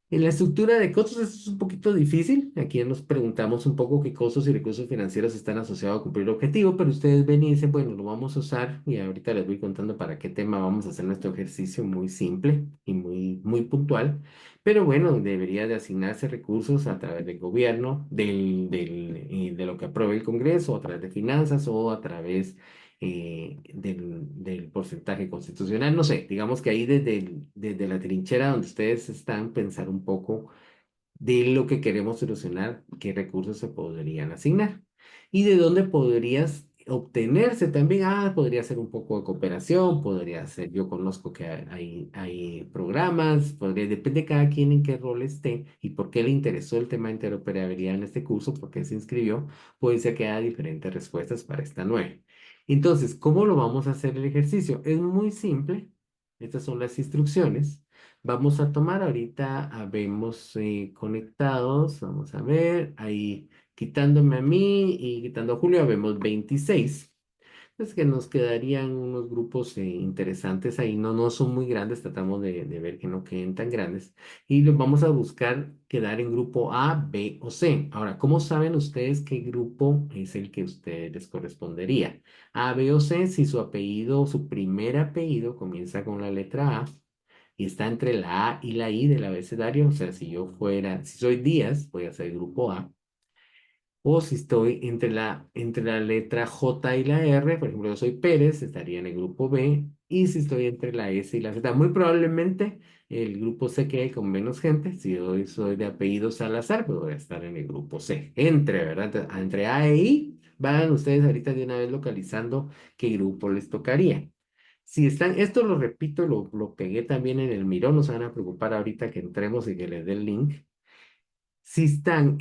En la estructura de costos esto es un poquito difícil. Aquí nos preguntamos un poco qué costos y recursos financieros están asociados a cumplir el objetivo, pero ustedes ven y dicen, bueno, lo vamos a usar y ahorita les voy contando para qué tema vamos a hacer nuestro ejercicio muy simple y muy puntual. Pero bueno, debería de asignarse recursos a través del gobierno, de lo que apruebe el Congreso, a través de finanzas o a través del porcentaje constitucional. No sé, digamos que ahí desde la trinchera donde ustedes están, pensar un poco de lo que queremos solucionar, qué recursos se podrían asignar y de dónde podrías obtenerse también. Podría ser un poco de cooperación, podría ser, yo conozco que hay programas, depende de cada quien en qué rol esté y por qué le interesó el tema de interoperabilidad en este curso, por qué se inscribió, puede ser que haya diferentes respuestas para esta 9. Entonces, ¿cómo lo vamos a hacer el ejercicio? Es muy simple. Estas son las instrucciones. Vamos a tomar ahorita, vemos conectados, vamos a ver, ahí quitándome a mí y quitando a Julio, vemos 26. Es que nos quedarían unos grupos interesantes ahí, no son muy grandes, tratamos de ver que no queden tan grandes y los vamos a buscar quedar en grupo A, B o C. Ahora, ¿cómo saben ustedes qué grupo es el que a ustedes les correspondería? A, B o C, si su apellido, su primer apellido comienza con la letra A, y está entre la A y la I del abecedario, o sea, si soy Díaz, voy a ser grupo A. O si estoy entre la letra J y la R, por ejemplo, yo soy Pérez, estaría en el grupo B. Y si estoy entre la S y la Z, muy probablemente el grupo C quede con menos gente. Si yo soy de apellido Salazar, pues voy a estar en el grupo C. ¿Verdad? Entre A e I, van ustedes ahorita de una vez localizando qué grupo les tocaría. Si están, esto lo repito, lo pegué también en el mirón, no se van a preocupar ahorita que entremos y que les dé el link. Si están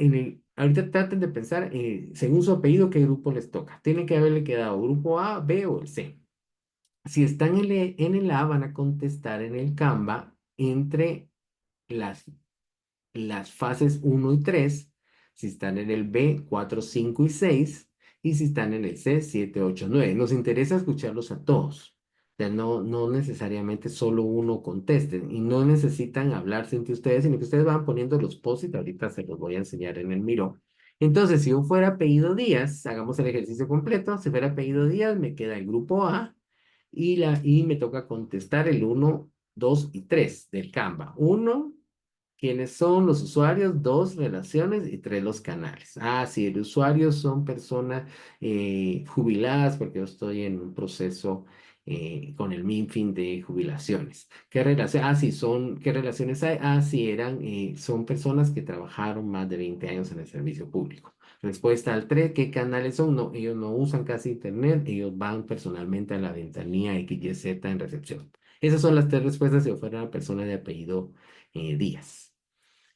ahorita traten de pensar, según su apellido, qué grupo les toca. Tiene que haberle quedado grupo A, B o el C. Si están en el A, van a contestar en el Canva entre las las fases uno y 3 si están en el B, 4 5 y 6 y si están en el C, 7 8 9. Nos interesa escucharlos a todos. O sea, no necesariamente solo uno contesten y no necesitan hablarse entre ustedes, sino que ustedes van poniendo los post-it. Ahorita se los voy a enseñar en el Miro. Entonces, si yo fuera apellido Díaz, hagamos el ejercicio completo. Si fuera apellido Díaz, me queda el grupo A y me toca contestar el uno 2 y 3 del Canva. Uno, ¿quiénes son los usuarios? Dos, relaciones y tres, los canales. Ah, sí, el usuario son personas jubiladas porque yo estoy en un proceso con el MinFin de jubilaciones. ¿Qué relación? Ah, sí, ¿qué relaciones hay? Ah, sí, son personas que trabajaron más de 20 años en el servicio público. Respuesta al 3, ¿qué canales son? No, ellos no usan casi internet, ellos van personalmente a la ventanilla XYZ en recepción. Esas son las tres respuestas si yo fuera una persona de apellido Díaz.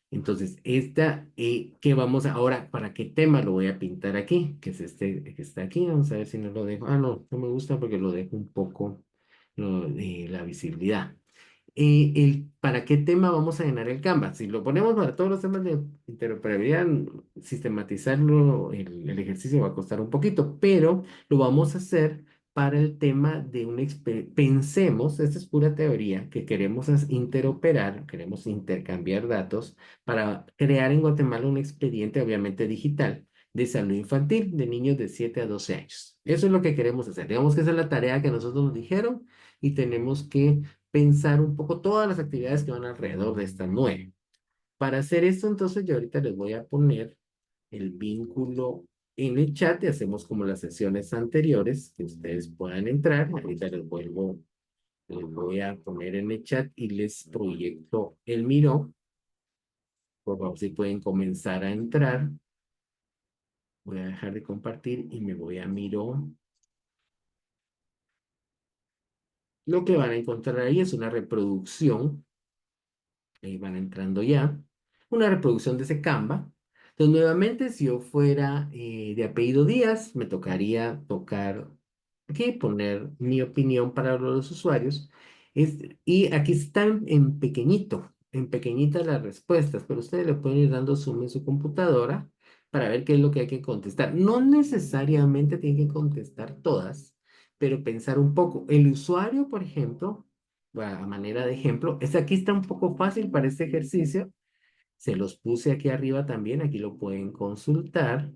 Entonces, ¿qué vamos ahora? ¿Para qué tema lo voy a pintar aquí? Que es este que está aquí. Vamos a ver si no lo dejo. Ah, no me gusta porque lo dejo un poco la visibilidad. ¿Para qué tema vamos a llenar el Canvas? Si lo ponemos para todos los temas de interoperabilidad, sistematizarlo, el ejercicio va a costar un poquito, pero lo vamos a hacer para el tema de pensemos, esta es pura teoría, que queremos interoperar, queremos intercambiar datos para crear en Guatemala un expediente, obviamente digital, de salud infantil de niños de 7 a 12 años. Eso es lo que queremos hacer. Digamos que esa es la tarea que nosotros nos dijeron y tenemos que pensar un poco todas las actividades que van alrededor de estas 9. Para hacer esto, entonces, yo ahorita les voy a poner el vínculo en el chat y hacemos como las sesiones anteriores, que ustedes puedan entrar. Ahorita les voy a poner en el chat y les proyecto el Miro. Por favor, si pueden comenzar a entrar. Voy a dejar de compartir y me voy a Miro. Lo que van a encontrar ahí es una reproducción. Ahí van entrando ya. Una reproducción de ese Canva. Entonces, nuevamente, si yo fuera de apellido Díaz, me tocaría tocar aquí, poner mi opinión para los usuarios. Y aquí están en pequeñito, en pequeñitas las respuestas, pero ustedes le pueden ir dando zoom en su computadora para ver qué es lo que hay que contestar. No necesariamente tienen que contestar todas, pero pensar un poco. El usuario, por ejemplo, a manera de ejemplo, aquí está un poco fácil para este ejercicio. Se los puse aquí arriba también, aquí lo pueden consultar.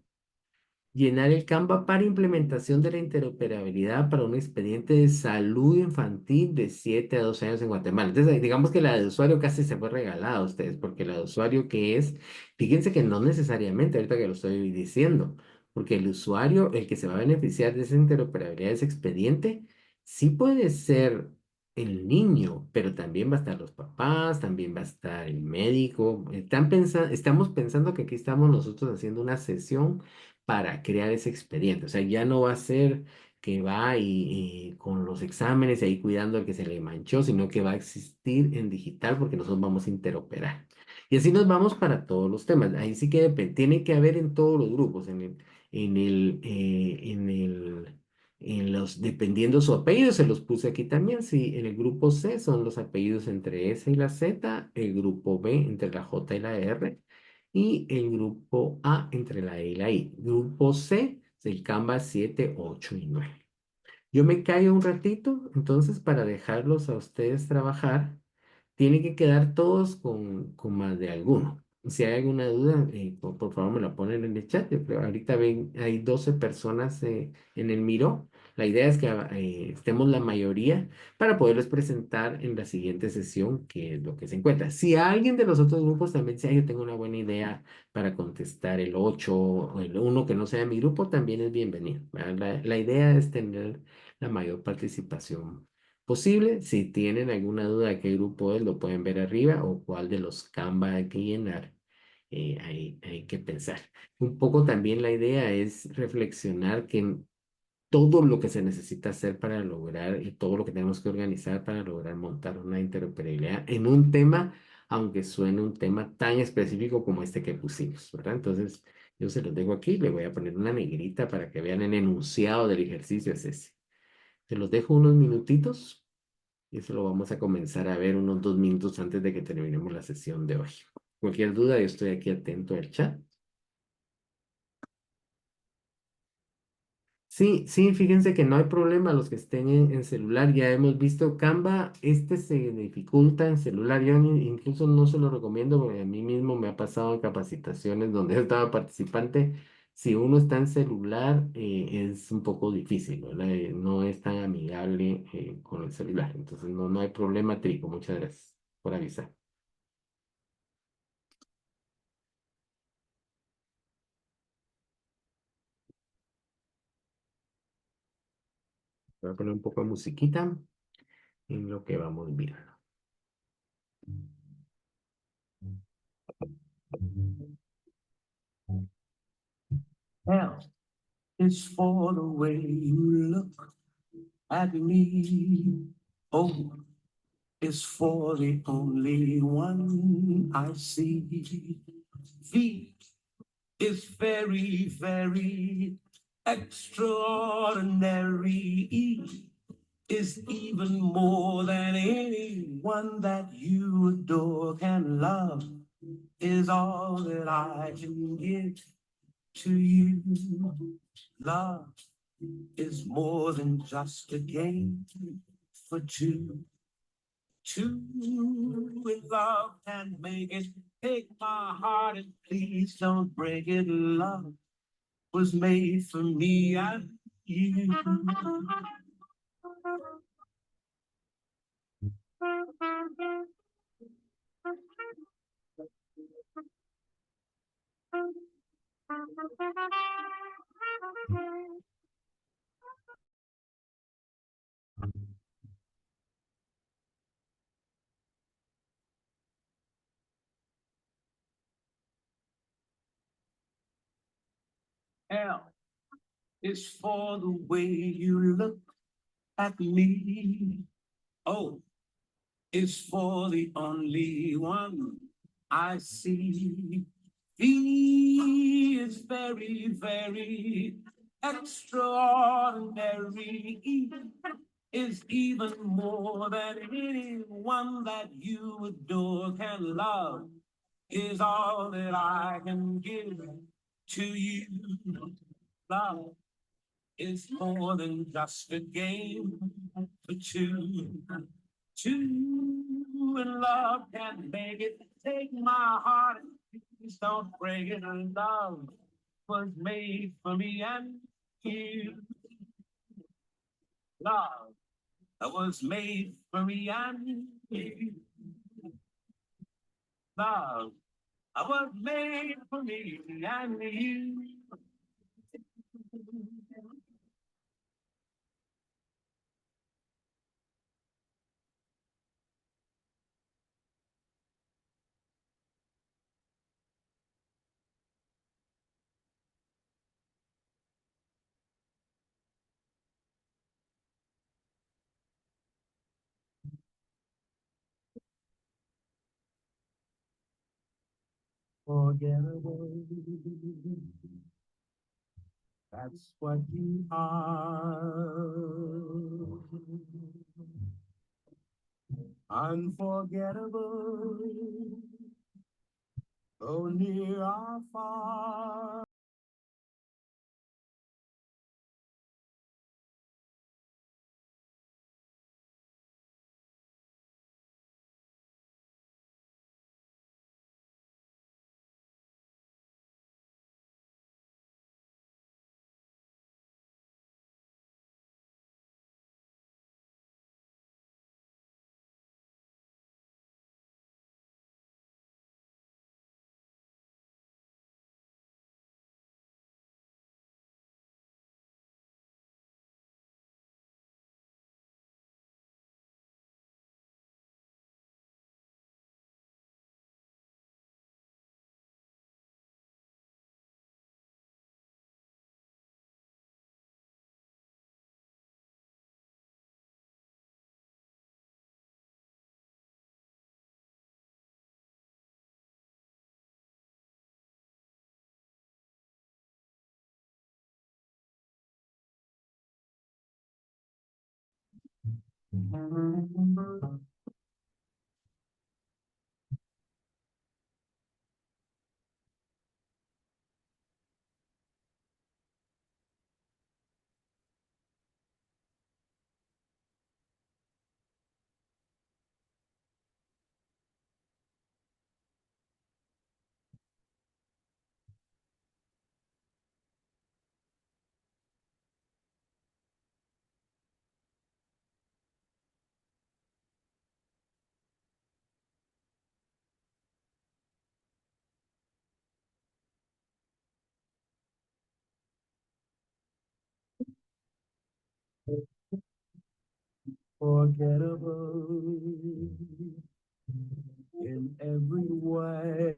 Llenar el Canva para implementación de la interoperabilidad para un expediente de salud infantil de 7 a 12 años en Guatemala. Entonces, digamos que la de usuario casi se fue regalada a ustedes, porque la de usuario que es, fíjense que no necesariamente, ahorita que lo estoy diciendo, porque el usuario, el que se va a beneficiar de esa interoperabilidad, de ese expediente, sí puede ser el niño, pero también va a estar los papás, también va a estar el médico. Estamos pensando que aquí estamos nosotros haciendo una sesión para crear ese expediente. O sea, ya no va a ser que va y con los exámenes y ahí cuidando al que se le manchó, sino que va a existir en digital porque nosotros vamos a interoperar. Y así nos vamos para todos los temas. Ahí sí que tiene que haber en todos los grupos, en el, en el, dependiendo su apellido, se los puse aquí también. Si en el grupo C son los apellidos entre S y la Z, el grupo B entre la J y la R y el grupo A entre la E y la I. Grupo C, el Canvas 7, 8 y 9. Yo me callo un ratito, entonces para dejarlos a ustedes trabajar, tienen que quedar todos con más de alguno. Si hay alguna duda, por favor me la ponen en el chat. Yo creo, ahorita ven, hay 12 personas en el Miro. La idea es que estemos la mayoría para poderles presentar en la siguiente sesión qué es lo que se encuentra. Si a alguien de los otros grupos también dice, "Ay, yo tengo una buena idea para contestar el 8 o el uno que no sea mi grupo", también es bienvenido, ¿verdad? La idea es tener la mayor participación posible. Si tienen alguna duda de qué grupo es, lo pueden ver arriba o cuál de los Canva hay que llenar. Hay que pensar. Un poco también la idea es reflexionar que todo lo que se necesita hacer para lograr y todo lo que tenemos que organizar para lograr montar una interoperabilidad en un tema, aunque suene un tema tan específico como este que pusimos, ¿verdad? Entonces, yo se los dejo aquí, le voy a poner una negrita para que vean el enunciado del ejercicio es ese. Se los dejo unos minutitos y eso lo vamos a comenzar a ver unos 2 minutos antes de que terminemos la sesión de hoy. Cualquier duda, yo estoy aquí atento al chat. Sí, sí, fíjense que no hay problema los que estén en celular. Ya hemos visto Canva, este se dificulta en celular. Yo incluso no se lo recomiendo porque a mí mismo me ha pasado en capacitaciones donde estaba participante. Si uno está en celular, es un poco difícil, ¿verdad? No es tan amigable con el celular. Entonces, no hay problema, Trico. Muchas gracias por avisar. Voy a poner un poco de musiquita en lo que vamos viendo. L is for the way you look at me. O is for the only one I see. V is very, very extraordinary. E is even more than anyone that you adore can love, is all that I can give to you. Love is more than just a game for two. Two in love can make it. Take my heart and please don't break it. Love was made for me and you. L is for the way you look at me. O is for the only one I see. He is very, very extraordinary. He is even more than anyone that you adore can love, is all that I can give to you. Love is more than just a game for two. Two in love can make it. Take my heart and please don't break it. Love was made for me and you. Love was made for me and you. Love was made for me and you. Forgettable. That's what you are. Unforgettable. Go near or far. Forgettable in every way.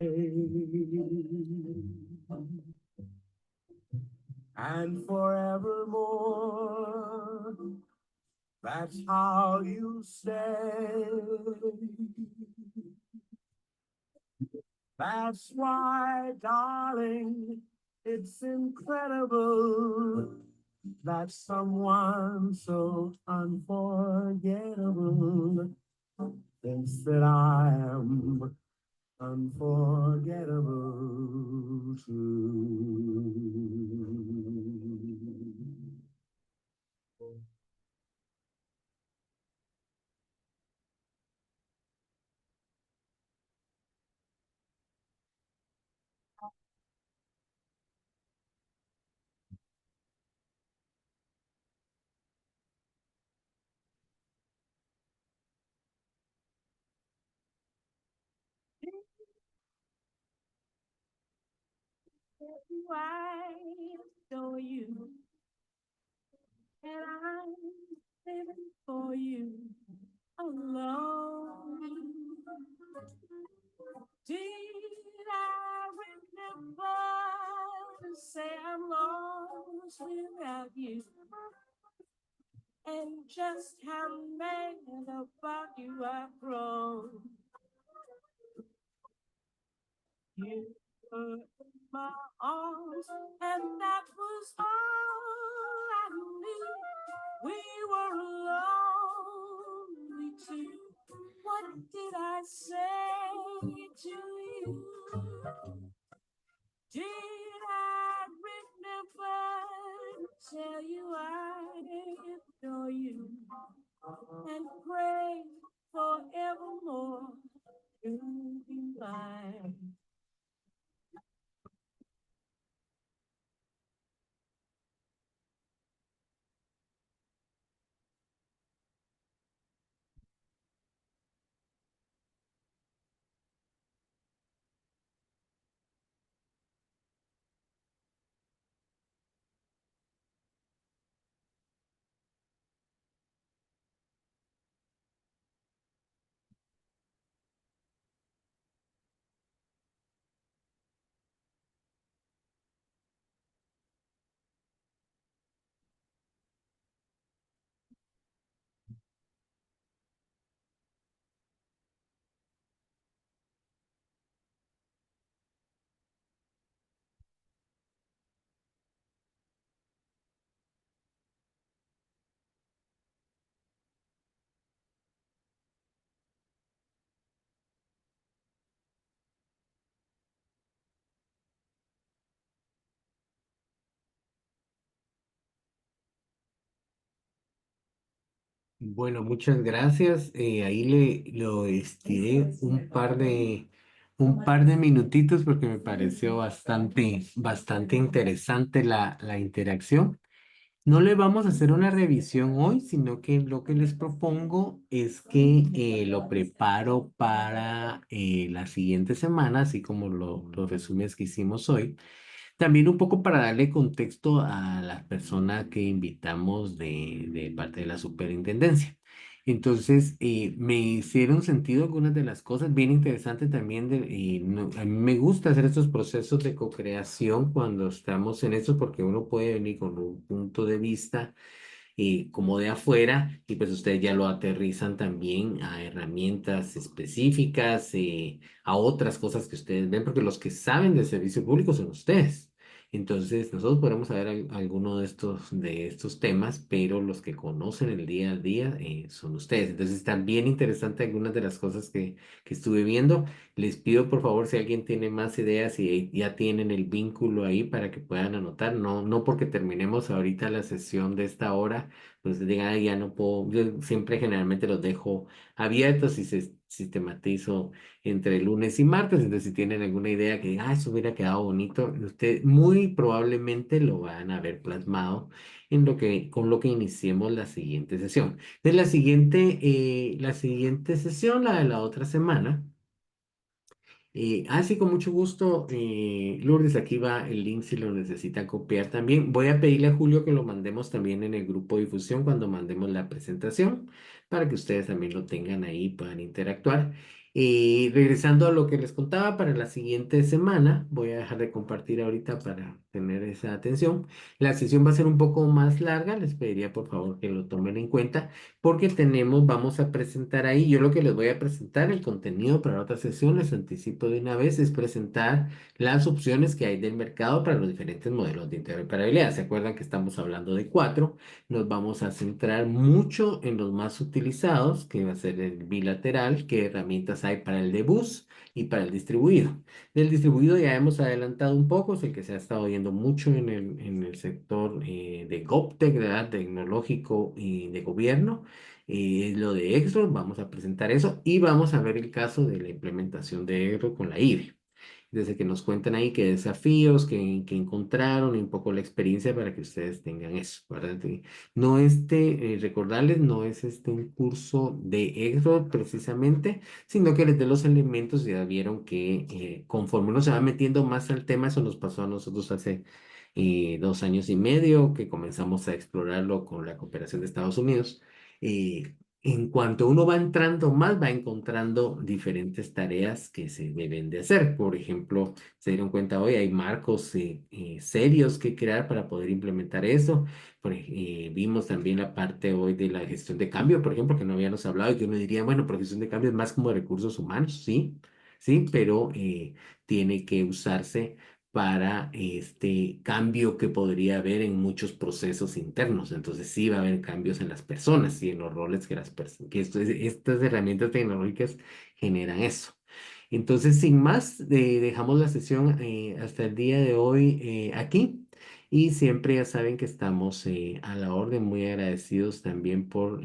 And forevermore, that's how you stay. That's why, darling, it's incredible that someone so unforgettable thinks that I am unforgettable too. I adore you, and I'm living for you alone. Did I remember to say I'm lost without you? And just how mad about you I've grown. You were in my arms, and that was all I knew. We were alone, we two. What did I say to you? Did I remember to tell you I adore you and pray forevermore to be mine? Bueno, muchas gracias. Ahí lo estiré un par de minutitos porque me pareció bastante interesante la interacción. No le vamos a hacer una revisión hoy, sino que lo que les propongo es que lo preparo para la siguiente semana, así como los resúmenes que hicimos hoy. También un poco para darle contexto a la persona que invitamos de parte de la superintendencia. Entonces, me hicieron sentido algunas de las cosas, bien interesante también. A mí me gusta hacer estos procesos de co-creación cuando estamos en eso, porque uno puede venir con un punto de vista como de afuera y pues ustedes ya lo aterrizan también a herramientas específicas, a otras cosas que ustedes ven, porque los que saben de servicio público son ustedes. Entonces, nosotros podemos saber alguno de estos temas, pero los que conocen el día a día son ustedes. Entonces, están bien interesantes algunas de las cosas que estuve viendo. Les pido, por favor, si alguien tiene más ideas y ya tienen el vínculo ahí para que puedan anotar. No, no porque terminemos ahorita la sesión de esta hora, pues digan, "Ay, ya no puedo". Yo siempre generalmente los dejo abiertos y se sistematizo entre lunes y martes. Entonces, si tienen alguna idea que, eso hubiera quedado bonito, usted muy probablemente lo van a ver plasmado con lo que iniciemos la siguiente sesión. De la siguiente sesión, la de la otra semana. Sí, con mucho gusto, Lourdes, aquí va el link si lo necesitan copiar también. Voy a pedirle a Julio que lo mandemos también en el grupo de difusión cuando mandemos la presentación, para que ustedes también lo tengan ahí y puedan interactuar. Regresando a lo que les contaba para la siguiente semana, voy a dejar de compartir ahorita para tener esa atención. La sesión va a ser un poco más larga, les pediría por favor que lo tomen en cuenta porque vamos a presentar ahí, yo lo que les voy a presentar, el contenido para otra sesión, les anticipo de una vez, es presentar las opciones que hay del mercado para los diferentes modelos de interoperabilidad. ¿Se acuerdan que estamos hablando de cuatro? Nos vamos a centrar mucho en los más utilizados, que va a ser el bilateral, qué herramientas hay para el de bus y para el distribuido. Del distribuido ya hemos adelantado un poco, es el que se ha estado viendo mucho en el sector de GovTech, ¿verdad? Tecnológico y de gobierno. Lo de Exro, vamos a presentar eso y vamos a ver el caso de la implementación de Exro con la IBE. Desde que nos cuentan ahí qué desafíos, qué encontraron y un poco la experiencia para que ustedes tengan eso, ¿verdad? No recordarles, no es un curso de Exro precisamente, sino que les dé los elementos. Ya vieron que conforme uno se va metiendo más al tema, eso nos pasó a nosotros hace 2 años y medio que comenzamos a explorarlo con la cooperación de Estados Unidos. En cuanto uno va entrando más, va encontrando diferentes tareas que se deben de hacer. Por ejemplo, se dieron cuenta hoy, hay marcos serios que crear para poder implementar eso. Vimos también la parte hoy de la gestión de cambio, por ejemplo, que no habíamos hablado y que uno diría, bueno, pero gestión de cambio es más como recursos humanos, sí, sí, pero tiene que usarse para este cambio que podría haber en muchos procesos internos. Entonces sí va a haber cambios en las personas y en los roles que estas herramientas tecnológicas generan eso. Entonces, sin más, dejamos la sesión hasta el día de hoy aquí. Y siempre ya saben que estamos a la orden, muy agradecidos también por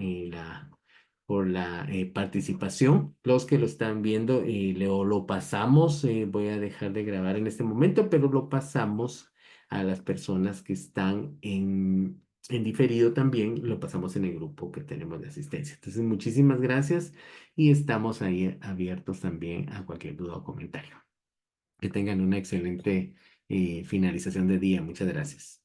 la participación. Los que lo están viendo, lo pasamos, voy a dejar de grabar en este momento, pero lo pasamos a las personas que están en diferido también, lo pasamos en el grupo que tenemos de asistencia. Entonces, muchísimas gracias y estamos ahí abiertos también a cualquier duda o comentario. Que tengan una excelente finalización de día. Muchas gracias.